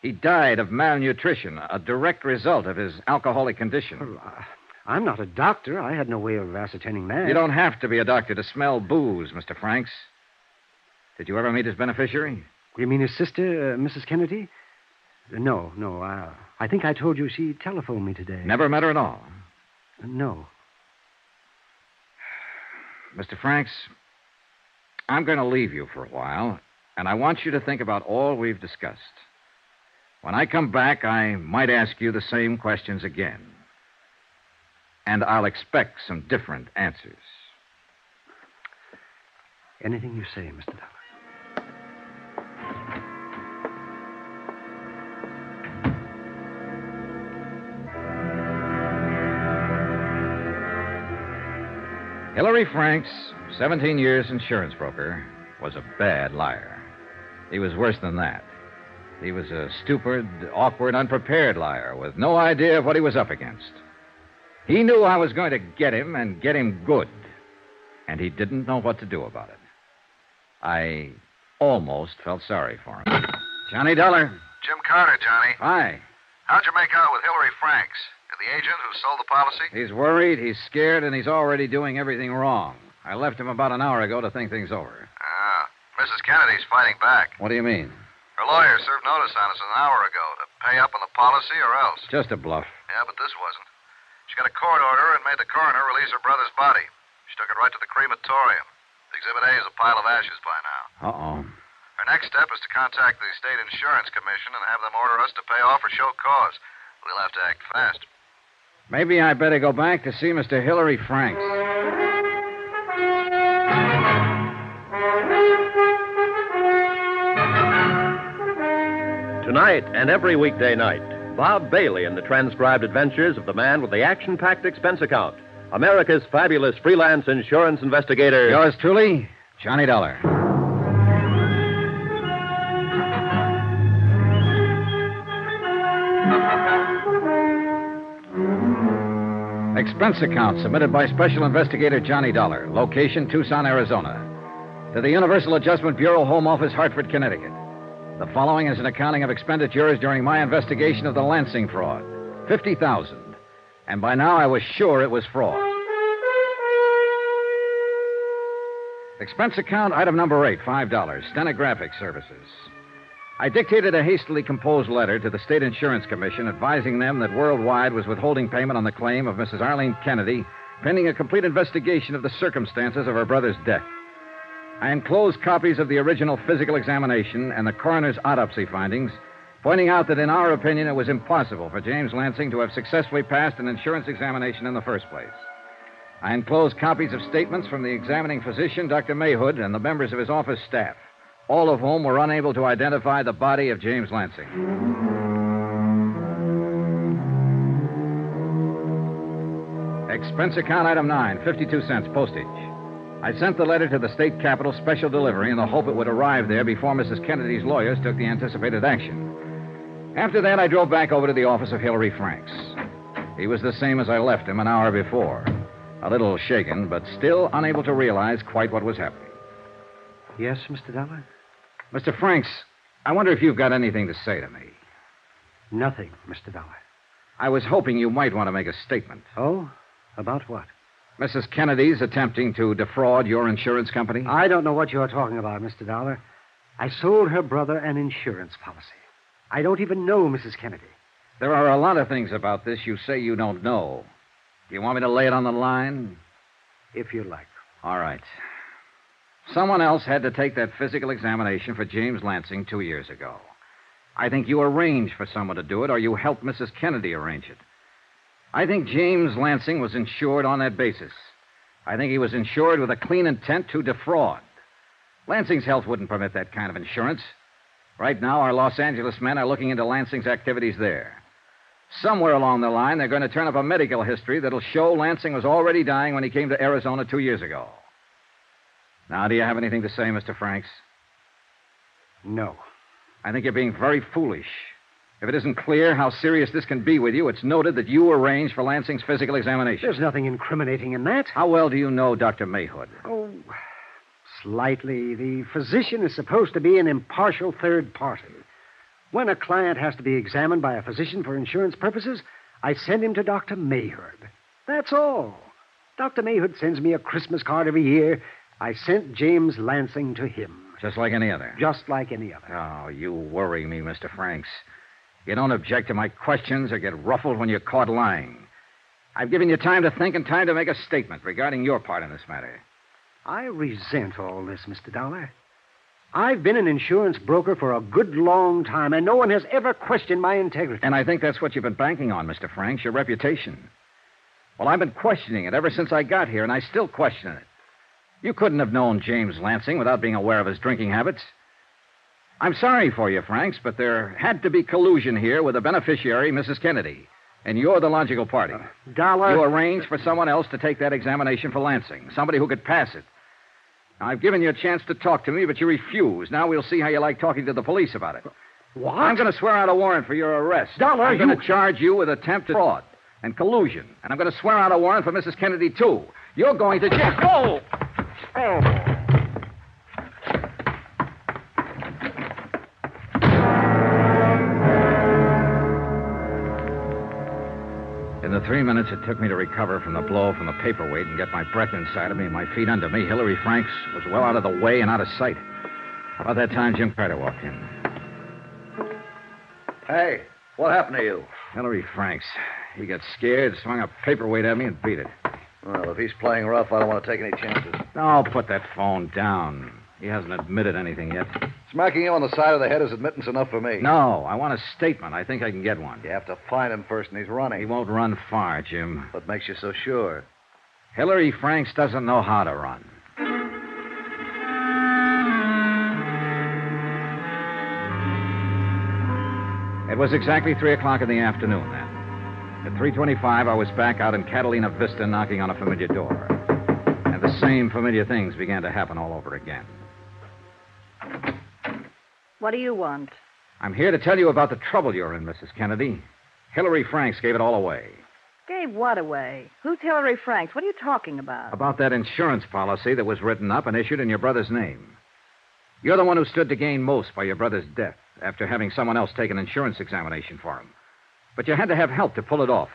He died of malnutrition, a direct result of his alcoholic condition. Well, I'm not a doctor. I had no way of ascertaining that. You don't have to be a doctor to smell booze, Mr. Franks. Did you ever meet his beneficiary? You mean his sister, Mrs. Kennedy? No. I think I told you she telephoned me today. Never met her at all? No. Mr. Franks, I'm going to leave you for a while, and I want you to think about all we've discussed. When I come back, I might ask you the same questions again. And I'll expect some different answers. Anything you say, Mr. Dollar. Hillary Franks, 17 years insurance broker, was a bad liar. He was worse than that. He was a stupid, awkward, unprepared liar with no idea of what he was up against. He knew I was going to get him and get him good, and he didn't know what to do about it. I almost felt sorry for him. Johnny Dollar. Jim Carter, Johnny. Hi. How'd you make out with Hillary Franks? The agent who sold the policy? He's worried, he's scared, and he's already doing everything wrong. I left him about an hour ago to think things over. Mrs. Kennedy's fighting back. What do you mean? Her lawyer served notice on us an hour ago to pay up on the policy or else. Just a bluff. Yeah, but this wasn't. She got a court order and made the coroner release her brother's body. She took it right to the crematorium. Exhibit A is a pile of ashes by now. Uh-oh. Her next step is to contact the State Insurance Commission and have them order us to pay off or show cause. We'll have to act fast. Maybe I better go back to see Mr. Hillary Franks. Tonight and every weekday night, Bob Bailey in the transcribed adventures of the man with the action-packed expense account, America's fabulous freelance insurance investigator. Yours truly, Johnny Dollar. Expense account submitted by Special Investigator Johnny Dollar. Location, Tucson, Arizona. To the Universal Adjustment Bureau, Home Office, Hartford, Connecticut. The following is an accounting of expenditures during my investigation of the Lansing fraud. $50,000. And by now I was sure it was fraud. Expense account, item number 8, $5. Stenographic services. I dictated a hastily composed letter to the State Insurance Commission advising them that Worldwide was withholding payment on the claim of Mrs. Arlene Kennedy pending a complete investigation of the circumstances of her brother's death. I enclosed copies of the original physical examination and the coroner's autopsy findings, pointing out that in our opinion it was impossible for James Lansing to have successfully passed an insurance examination in the first place. I enclosed copies of statements from the examining physician, Dr. Mayhood, and the members of his office staff, all of whom were unable to identify the body of James Lansing. Expense account item 9, 52 cents, postage. I sent the letter to the state capitol special delivery in the hope it would arrive there before Mrs. Kennedy's lawyers took the anticipated action. After that, I drove back over to the office of Hillary Franks. He was the same as I left him an hour before. A little shaken, but still unable to realize quite what was happening. Yes, Mr. Dollar? Mr. Franks, I wonder if you've got anything to say to me. Nothing, Mr. Dollar. I was hoping you might want to make a statement. Oh? About what? Mrs. Kennedy's attempting to defraud your insurance company? I don't know what you're talking about, Mr. Dollar. I sold her brother an insurance policy. I don't even know Mrs. Kennedy. There are a lot of things about this you say you don't know. Do you want me to lay it on the line? If you like. All right. Someone else had to take that physical examination for James Lansing 2 years ago. I think you arranged for someone to do it, or you helped Mrs. Kennedy arrange it. I think James Lansing was insured on that basis. I think he was insured with a clean intent to defraud. Lansing's health wouldn't permit that kind of insurance. Right now, our Los Angeles men are looking into Lansing's activities there. Somewhere along the line, they're going to turn up a medical history that'll show Lansing was already dying when he came to Arizona 2 years ago. Now, do you have anything to say, Mr. Franks? No. I think you're being very foolish. If it isn't clear how serious this can be with you, it's noted that you arranged for Lansing's physical examination. There's nothing incriminating in that. How well do you know Dr. Mayhood? Oh, slightly. The physician is supposed to be an impartial third party. When a client has to be examined by a physician for insurance purposes, I send him to Dr. Mayhood. That's all. Dr. Mayhood sends me a Christmas card every year. I sent James Lansing to him. Just like any other? Just like any other. Oh, you worry me, Mr. Franks. You don't object to my questions or get ruffled when you're caught lying. I've given you time to think and time to make a statement regarding your part in this matter. I resent all this, Mr. Dollar. I've been an insurance broker for a good long time, and no one has ever questioned my integrity. And I think that's what you've been banking on, Mr. Franks, your reputation. Well, I've been questioning it ever since I got here, and I still question it. You couldn't have known James Lansing without being aware of his drinking habits. I'm sorry for you, Franks, but there had to be collusion here with the beneficiary, Mrs. Kennedy. And you're the logical party. Dollar. You arranged for someone else to take that examination for Lansing, somebody who could pass it. Now, I've given you a chance to talk to me, but you refuse. Now we'll see how you like talking to the police about it. What? I'm going to swear out a warrant for your arrest. Dollar, I'm going to charge you with attempted fraud and collusion. And I'm going to swear out a warrant for Mrs. Kennedy, too. You're going to jail. Oh! Oh! In the 3 minutes it took me to recover from the blow from the paperweight and get my breath inside of me and my feet under me, Hillary Franks was well out of the way and out of sight. About that time, Jim Carter walked in. Hey, what happened to you? Hillary Franks. He got scared, swung a paperweight at me, and beat it. Well, if he's playing rough, I don't want to take any chances. No, put that phone down. He hasn't admitted anything yet. Smacking you on the side of the head is admittance enough for me. No, I want a statement. I think I can get one. You have to find him first, and he's running. He won't run far, Jim. What makes you so sure? Hillary Franks doesn't know how to run. It was exactly 3 o'clock in the afternoon then. At 3:25, I was back out in Catalina Vista knocking on a familiar door. And the same familiar things began to happen all over again. What do you want? I'm here to tell you about the trouble you're in, Mrs. Kennedy. Hillary Franks gave it all away. Gave what away? Who's Hillary Franks? What are you talking about? About that insurance policy that was written up and issued in your brother's name. You're the one who stood to gain most by your brother's death after having someone else take an insurance examination for him. But you had to have help to pull it off.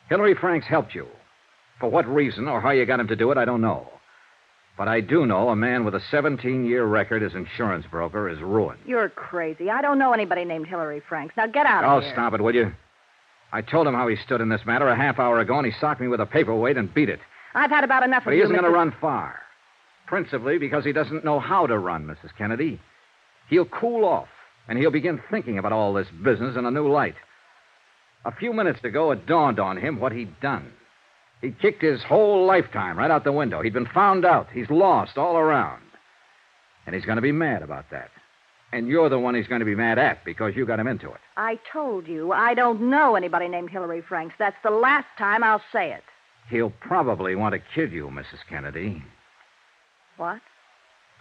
Hillary Franks helped you. For what reason or how you got him to do it, I don't know. But I do know a man with a 17-year record as insurance broker is ruined. You're crazy. I don't know anybody named Hillary Franks. Now get out of here. Oh, stop it, will you? I told him how he stood in this matter a half hour ago, and he socked me with a paperweight and beat it. I've had about enough But of he you, isn't going to run far. Principally because he doesn't know how to run, Mrs. Kennedy. He'll cool off, and he'll begin thinking about all this business in a new light. A few minutes ago, it dawned on him what he'd done. He'd kicked his whole lifetime right out the window. He'd been found out. He's lost all around. And he's going to be mad about that. And you're the one he's going to be mad at because you got him into it. I told you I don't know anybody named Hillary Franks. That's the last time I'll say it. He'll probably want to kill you, Mrs. Kennedy. What?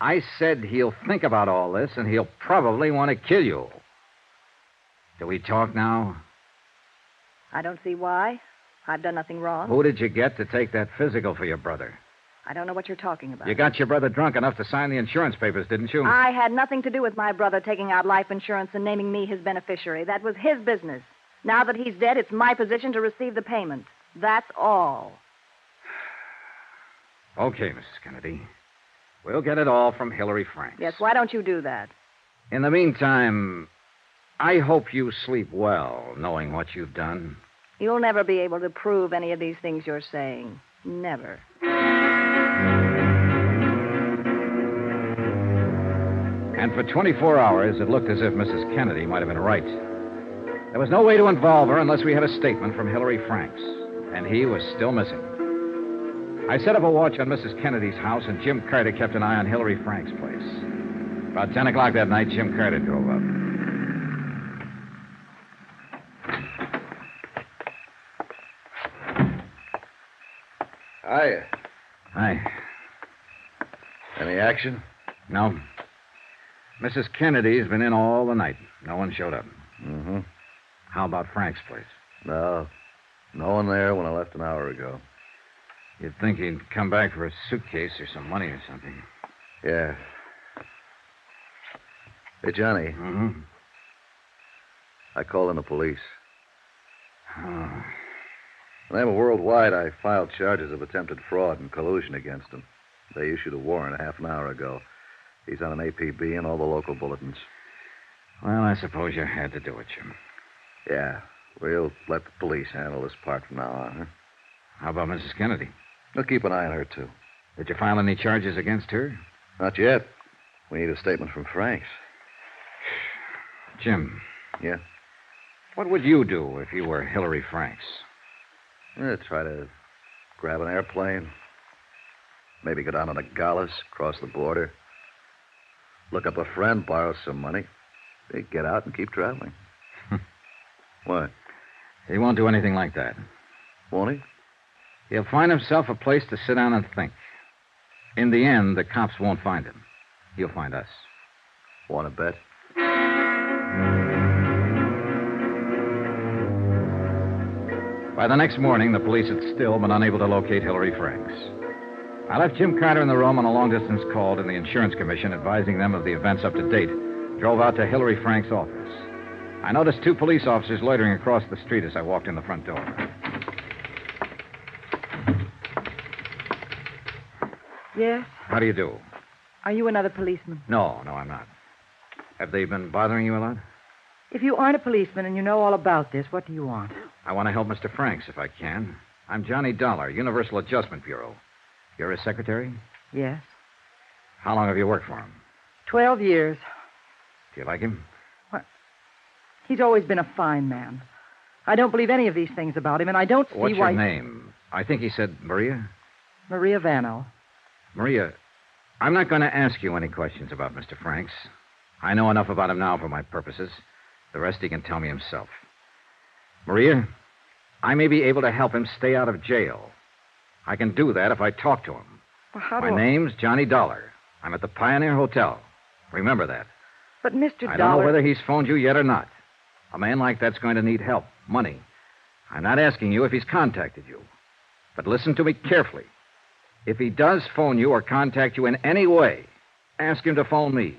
I said he'll think about all this, and he'll probably want to kill you. Do we talk now? I don't see why. I've done nothing wrong. Who did you get to take that physical for your brother? I don't know what you're talking about. You got your brother drunk enough to sign the insurance papers, didn't you? I had nothing to do with my brother taking out life insurance and naming me his beneficiary. That was his business. Now that he's dead, it's my position to receive the payment. That's all. Okay, Mrs. Kennedy. We'll get it all from Hillary Franks. Yes, why don't you do that? In the meantime, I hope you sleep well, knowing what you've done. You'll never be able to prove any of these things you're saying. Never. And for 24 hours, it looked as if Mrs. Kennedy might have been right. There was no way to involve her unless we had a statement from Hillary Franks, and he was still missing. I set up a watch on Mrs. Kennedy's house, and Jim Carter kept an eye on Hillary Frank's place. About 10 o'clock that night, Jim Carter drove up. Hiya. Hi. Any action? No. Mrs. Kennedy's been in all the night. No one showed up. Mm-hmm. How about Frank's place? No. No one there when I left an hour ago. You'd think he'd come back for a suitcase or some money or something. Yeah. Hey, Johnny. Mm-hmm. I called in the police. Oh. In the name of Worldwide, I filed charges of attempted fraud and collusion against him. They issued a warrant half an hour ago. He's on an APB in all the local bulletins. Well, I suppose you had to do it, Jim. Yeah. We'll let the police handle this part from now on, huh? How about Mrs. Kennedy? We'll keep an eye on her, too. Did you file any charges against her? Not yet. We need a statement from Franks. Jim. Yeah? What would you do if you were Hillary Franks? Try to grab an airplane. Maybe go down to Nikola, cross the border. Look up a friend, borrow some money. Get out and keep traveling. What? He won't do anything like that. Won't he? He'll find himself a place to sit down and think. In the end, the cops won't find him. He'll find us. Want to bet? By the next morning, the police had still been unable to locate Hillary Franks. I left Jim Carter in the room on a long-distance call to the Insurance Commission, advising them of the events up to date. Drove out to Hillary Frank's office. I noticed 2 police officers loitering across the street as I walked in the front door. Yes? How do you do? Are you another policeman? No, I'm not. Have they been bothering you a lot? If you aren't a policeman and you know all about this, what do you want? I want to help Mr. Franks if I can. I'm Johnny Dollar, Universal Adjustment Bureau. You're his secretary? Yes. How long have you worked for him? 12 years. Do you like him? What? He's always been a fine man. I don't believe any of these things about him, and I don't see What's why... your name? I think he said Maria? Maria Vano. Maria, I'm not going to ask you any questions about Mr. Franks. I know enough about him now for my purposes. The rest he can tell me himself. Maria, I may be able to help him stay out of jail. I can do that if I talk to him. Well, how My name's Johnny Dollar. I'm at the Pioneer Hotel. Remember that. But Mr. Dollar... I don't know whether he's phoned you yet or not. A man like that's going to need help, money. I'm not asking you if he's contacted you. But listen to me carefully. If he does phone you or contact you in any way, ask him to phone me.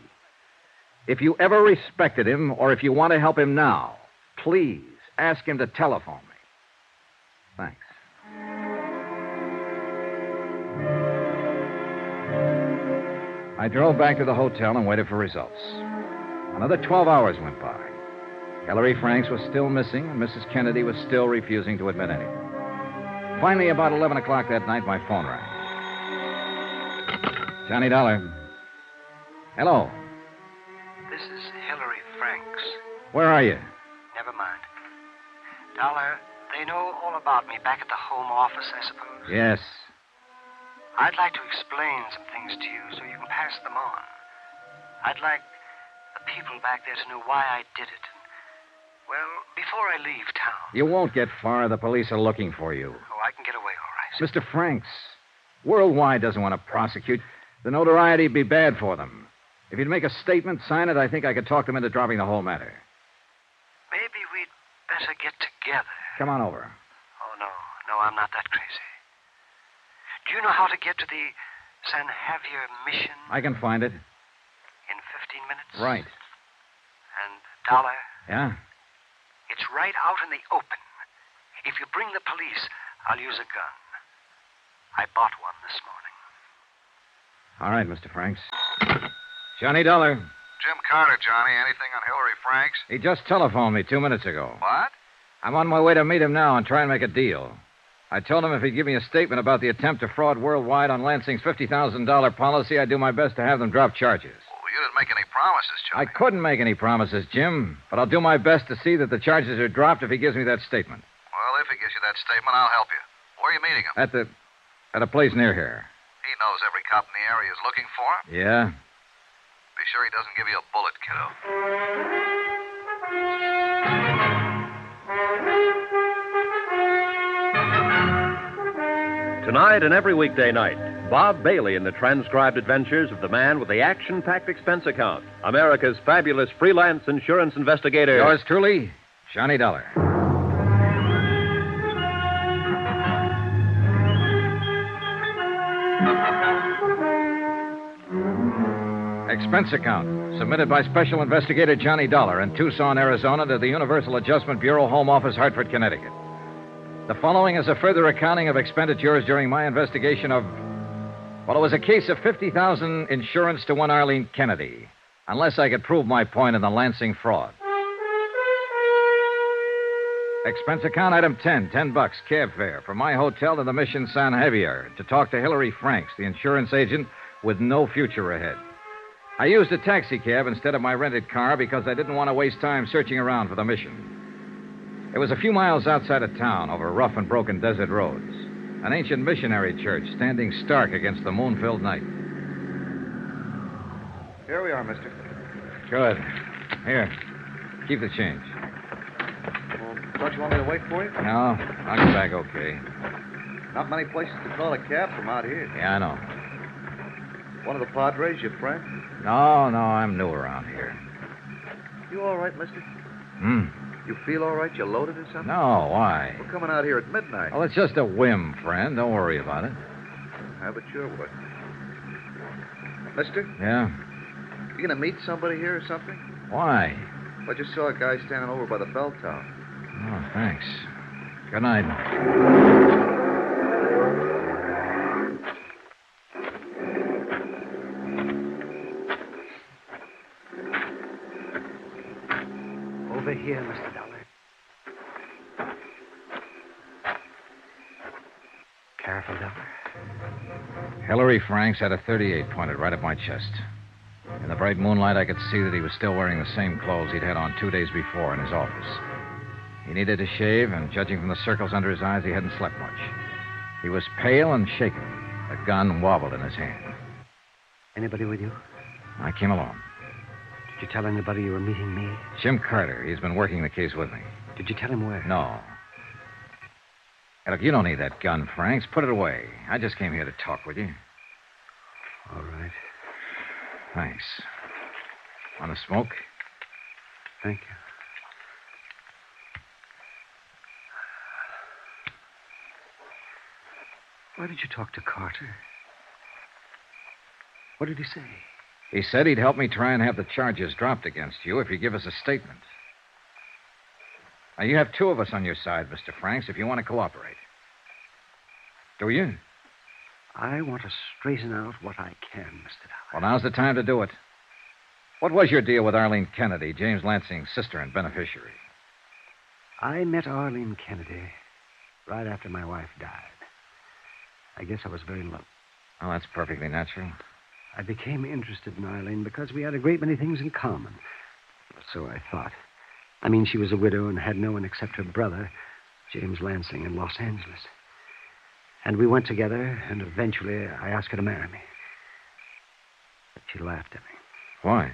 If you ever respected him or if you want to help him now, please ask him to telephone me. Thanks. I drove back to the hotel and waited for results. Another 12 hours went by. Hillary Franks was still missing, and Mrs. Kennedy was still refusing to admit anything. Finally, about 11 o'clock that night, my phone rang. Johnny Dollar. Hello. This is Hillary Franks. Where are you? Never mind. Dollar, they know all about me back at the home office, I suppose? Yes. I'd like to explain some things to you so you can pass them on. I'd like the people back there to know why I did it. Well, before I leave town... You won't get far. The police are looking for you. Oh, I can get away all right. Mr. Franks, Worldwide doesn't want to prosecute. The notoriety would be bad for them. If you'd make a statement, sign it, I think I could talk them into dropping the whole matter. Maybe we'd better get together. Come on over. Oh, no, I'm not that crazy. Do you know how to get to the San Javier mission? I can find it. In 15 minutes? Right. And Dollar? Yeah? It's right out in the open. If you bring the police, I'll use a gun. I bought one this morning. All right, Mr. Franks. Johnny Dollar. Jim Carter, Johnny. Anything on Hillary Franks? He just telephoned me 2 minutes ago. What? I'm on my way to meet him now and try and make a deal. I told him if he'd give me a statement about the attempt to fraud Worldwide on Lansing's $50,000 policy, I'd do my best to have them drop charges. Well, you didn't make any promises, Johnny. I couldn't make any promises, Jim, but I'll do my best to see that the charges are dropped if he gives me that statement. Well, if he gives you that statement, I'll help you. Where are you meeting him? At the... At a place near here. He knows every cop in the area is looking for him. Yeah? Be sure he doesn't give you a bullet, kiddo. Tonight and every weekday night, Bob Bailey in the transcribed adventures of the man with the action-packed expense account, America's fabulous freelance insurance investigator. Yours truly, Johnny Dollar. Expense account, submitted by Special Investigator Johnny Dollar in Tucson, Arizona, to the Universal Adjustment Bureau, Home Office, Hartford, Connecticut. The following is a further accounting of expenditures during my investigation of, well, it was a case of $50,000 insurance to one Arlene Kennedy, unless I could prove my point in the Lansing fraud. Expense account item 10, $10, cab fare from my hotel to the Mission San Javier to talk to Hillary Franks, the insurance agent with no future ahead. I used a taxi cab instead of my rented car because I didn't want to waste time searching around for the mission. It was a few miles outside of town over rough and broken desert roads. An ancient missionary church standing stark against the moon-filled night. Here we are, mister. Good. Here. Keep the change. Well, don't you want me to wait for you? No, I'll get back okay. Not many places to call a cab from out here. Yeah, I know. One of the Padres, your friend? No, I'm new around here. You all right, mister? You feel all right? You loaded or something? No, why? We're coming out here at midnight. Well, it's just a whim, friend. Don't worry about it. I bet sure would. Mister? Yeah? You going to meet somebody here or something? Why? I just saw a guy standing over by the bell tower. Oh, thanks. Good night. Over here, Mr. Dollar. Careful, Dollar. Hillary Franks had a .38 pointed right at my chest. In the bright moonlight, I could see that he was still wearing the same clothes he'd had on 2 days before in his office. He needed to shave, and judging from the circles under his eyes, he hadn't slept much. He was pale and shaken. The gun wobbled in his hand. Anybody with you? I came along. Did you tell anybody you were meeting me? Jim Carter. He's been working the case with me. Did you tell him where? No. Hey, look, you don't need that gun, Franks. Put it away. I just came here to talk with you. All right. Thanks. Want to smoke? Thank you. Why did you talk to Carter? What did he say? He said he'd help me try and have the charges dropped against you if you give us a statement. Now, you have two of us on your side, Mr. Franks, if you want to cooperate. Do you? I want to straighten out what I can, Mr. Dollar. Well, now's the time to do it. What was your deal with Arlene Kennedy, James Lansing's sister and beneficiary? I met Arlene Kennedy right after my wife died. I guess I was very in love. Oh, that's perfectly natural. I became interested in Arlene because we had a great many things in common. So I thought. I mean, she was a widow and had no one except her brother, James Lansing, in Los Angeles. And we went together, and eventually I asked her to marry me. But she laughed at me. Why?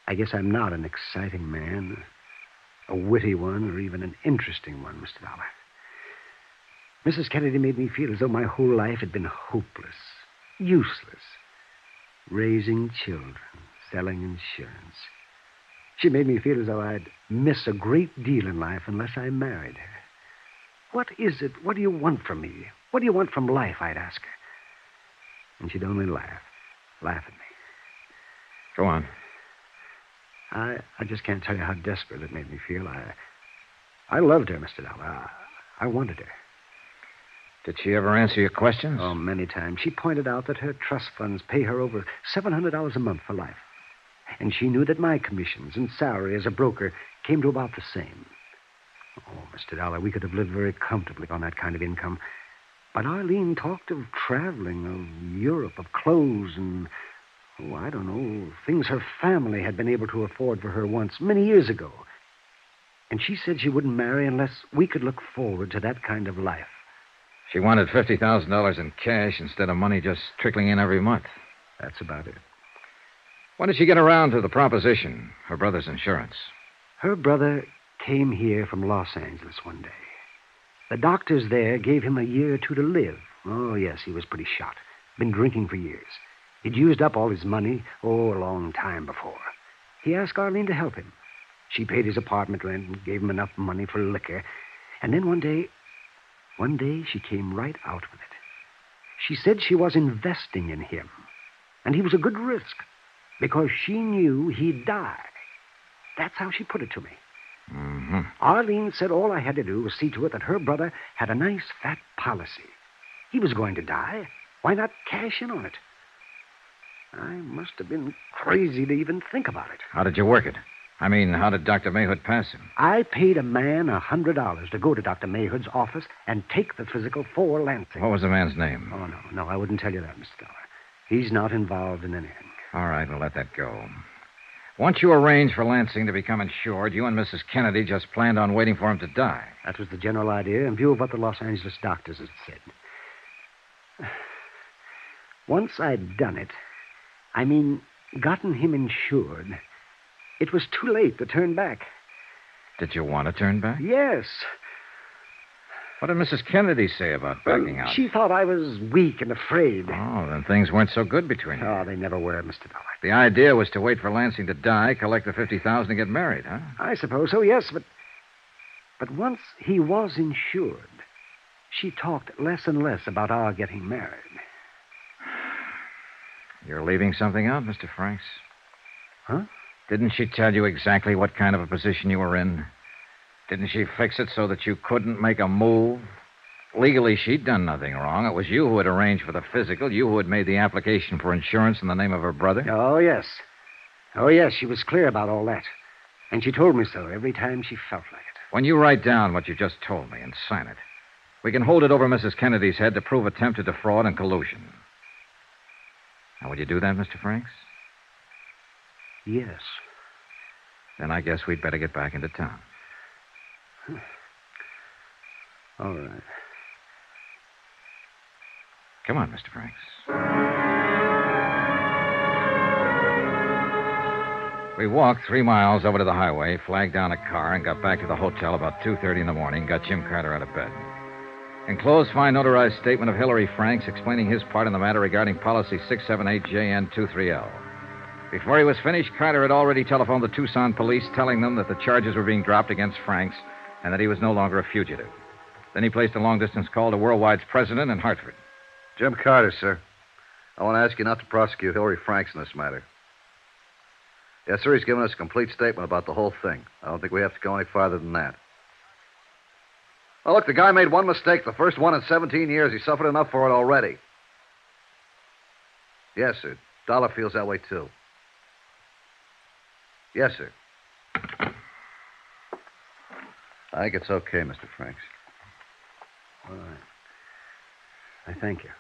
I guess I'm not an exciting man, a witty one, or even an interesting one, Mr. Dollar. Mrs. Kennedy made me feel as though my whole life had been hopeless, useless. Raising children, selling insurance. She made me feel as though I'd miss a great deal in life unless I married her. What is it? What do you want from me? What do you want from life, I'd ask her. And she'd only laugh at me. Go on. I just can't tell you how desperate it made me feel. I loved her, Mr. Dollar. I wanted her. Did she ever answer your questions? Oh, many times. She pointed out that her trust funds pay her over $700 a month for life. And she knew that my commissions and salary as a broker came to about the same. Oh, Mr. Dollar, we could have lived very comfortably on that kind of income. But Arlene talked of traveling, of Europe, of clothes, and, oh, I don't know, things her family had been able to afford for her once, many years ago. And she said she wouldn't marry unless we could look forward to that kind of life. She wanted $50,000 in cash instead of money just trickling in every month. That's about it. When did she get around to the proposition, her brother's insurance? Her brother came here from Los Angeles one day. The doctors there gave him a year or two to live. Oh, yes, he was pretty shot. Been drinking for years. He'd used up all his money, a long time before. He asked Arlene to help him. She paid his apartment rent and gave him enough money for liquor. And then one day she came right out with it. She said she was investing in him. And he was a good risk because she knew he'd die. That's how she put it to me. Mm-hmm. Arlene said all I had to do was see to it that her brother had a nice fat policy. He was going to die. Why not cash in on it? I must have been crazy to even think about it. How did you work it? I mean, how did Dr. Mayhood pass him? I paid a man $100 to go to Dr. Mayhood's office and take the physical for Lansing. What was the man's name? Oh, no, I wouldn't tell you that, Mr. Dollar. He's not involved in anything. All right, we'll let that go. Once you arranged for Lansing to become insured, you and Mrs. Kennedy just planned on waiting for him to die. That was the general idea in view of what the Los Angeles doctors had said. Once I'd done it, gotten him insured, it was too late to turn back. Did you want to turn back? Yes. What did Mrs. Kennedy say about backing out? She thought I was weak and afraid. Oh, then things weren't so good between you. Oh, they never were, Mr. Dollar. The idea was to wait for Lansing to die, collect the $50,000 and get married, huh? I suppose so, yes, but once he was insured, she talked less and less about our getting married. You're leaving something out, Mr. Franks. Huh? Didn't she tell you exactly what kind of a position you were in? Didn't she fix it so that you couldn't make a move? Legally, she'd done nothing wrong. It was you who had arranged for the physical, you who had made the application for insurance in the name of her brother. Oh, yes. She was clear about all that. And she told me so every time she felt like it. When you write down what you just told me and sign it, we can hold it over Mrs. Kennedy's head to prove attempted defraud and collusion. Now, will you do that, Mr. Franks? Yes. Then I guess we'd better get back into town. All right. Come on, Mr. Franks. We walked 3 miles over to the highway, flagged down a car, and got back to the hotel about 2:30 in the morning, got Jim Carter out of bed. Enclosed, fine notarized statement of Hillary Franks explaining his part in the matter regarding policy 678JN23L. Before he was finished, Carter had already telephoned the Tucson police, telling them that the charges were being dropped against Franks and that he was no longer a fugitive. Then he placed a long-distance call to Worldwide's president in Hartford. Jim Carter, sir. I want to ask you not to prosecute Hillary Franks in this matter. Yes, sir, he's given us a complete statement about the whole thing. I don't think we have to go any farther than that. Oh, look, the guy made one mistake, the first one in 17 years. He suffered enough for it already. Yes, sir. Dollar feels that way, too. Yes, sir. I think it's okay, Mr. Franks. All right. I thank you.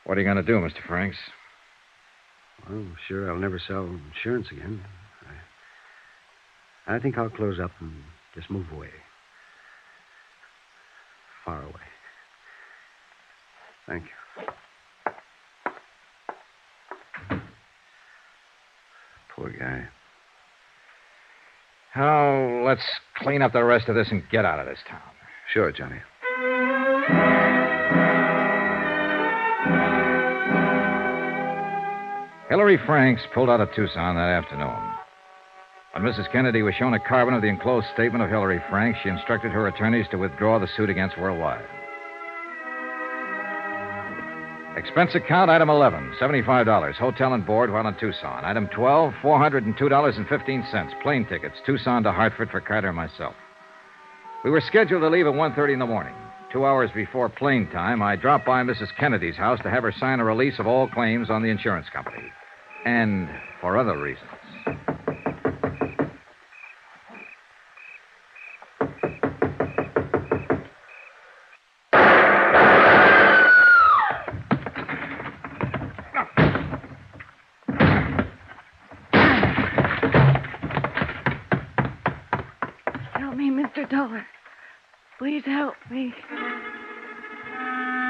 What are you going to do, Mr. Franks? Well, sure, I'll never sell insurance again. I think I'll close up and just move away. Far away. Thank you. Poor guy. Oh, let's clean up the rest of this and get out of this town. Sure, Johnny. Hillary Franks pulled out of Tucson that afternoon. When Mrs. Kennedy was shown a carbon of the enclosed statement of Hillary Franks, she instructed her attorneys to withdraw the suit against Worldwide. Expense account, item 11, $75, hotel and board while in Tucson. Item 12, $402.15, plane tickets, Tucson to Hartford for Carter and myself. We were scheduled to leave at 1:30 in the morning. 2 hours before plane time, I dropped by Mrs. Kennedy's house to have her sign a release of all claims on the insurance company. And for other reasons. Help me, Mr. Dollar. Please help me.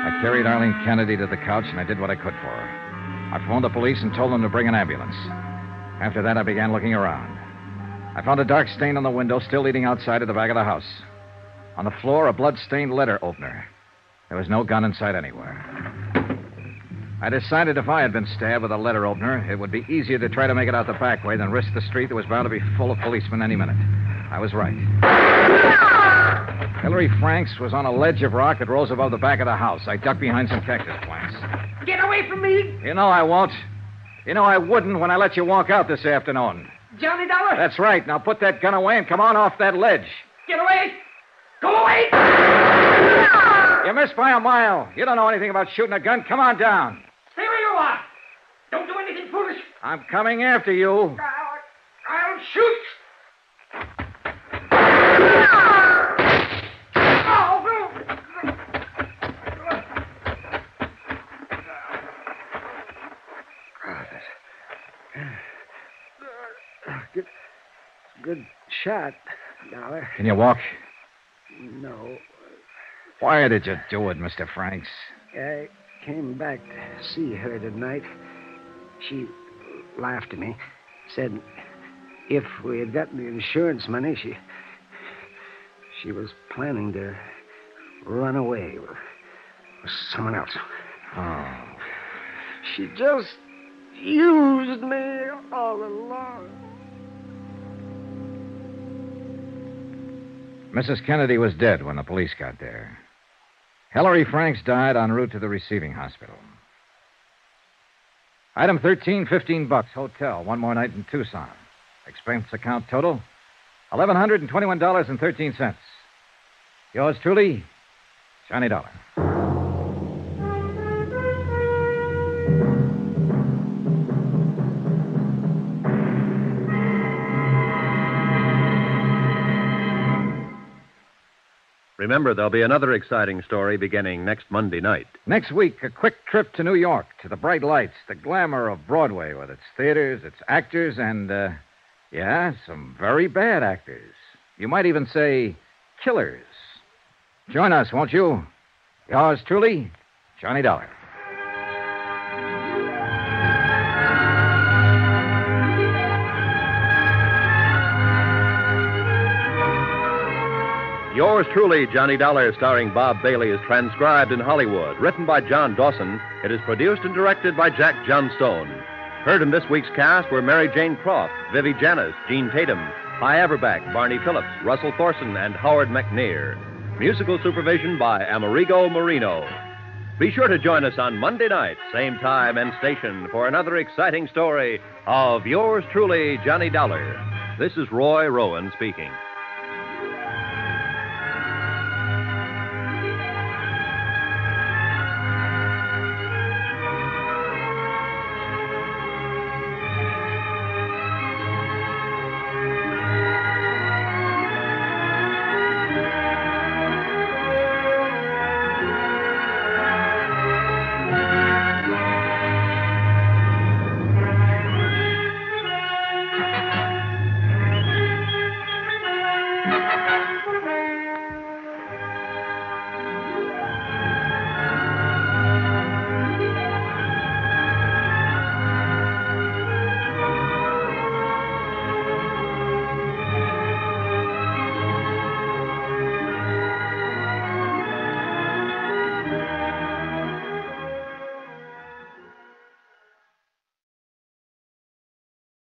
I carried Arlene Kennedy to the couch, and I did what I could for her. I phoned the police and told them to bring an ambulance. After that, I began looking around. I found a dark stain on the window still leading outside of the back of the house. On the floor, a blood-stained letter opener. There was no gun inside anywhere. I decided if I had been stabbed with a letter opener, it would be easier to try to make it out the back way than risk the street that was bound to be full of policemen any minute. I was right. Hillary Franks was on a ledge of rock that rose above the back of the house. I ducked behind some cactus plants. Get away from me! You know I won't. You know I wouldn't when I let you walk out this afternoon. Johnny Dollar! That's right. Now put that gun away and come on off that ledge. Get away! Go away! You missed by a mile. You don't know anything about shooting a gun. Come on down. Stay where you are. Don't do anything foolish. I'm coming after you. I'll shoot. Good shot, Dollar. Can you walk? No. Why did you do it, Mr. Franks? I came back to see her tonight. She laughed at me, said if we had gotten the insurance money, she was planning to run away with someone else. Oh. She just used me all along. Mrs. Kennedy was dead when the police got there. Hillary Franks died en route to the receiving hospital. Item 13, $15, hotel. One more night in Tucson. Expense account total, $1,121.13. Yours truly, Johnny Dollar. Remember, there'll be another exciting story beginning next Monday night. Next week, a quick trip to New York, to the bright lights, the glamour of Broadway with its theaters, its actors, and, some very bad actors. You might even say killers. Join us, won't you? Yours truly, Johnny Dollar. Yours truly, Johnny Dollar, starring Bob Bailey, is transcribed in Hollywood. Written by John Dawson, it is produced and directed by Jack Johnstone. Heard in this week's cast were Mary Jane Croft, Vivi Janis, Gene Tatum, Hy Averback, Barney Phillips, Russell Thorson, and Howard McNear. Musical supervision by Amerigo Marino. Be sure to join us on Monday night, same time and station, for another exciting story of Yours truly, Johnny Dollar. This is Roy Rowan speaking.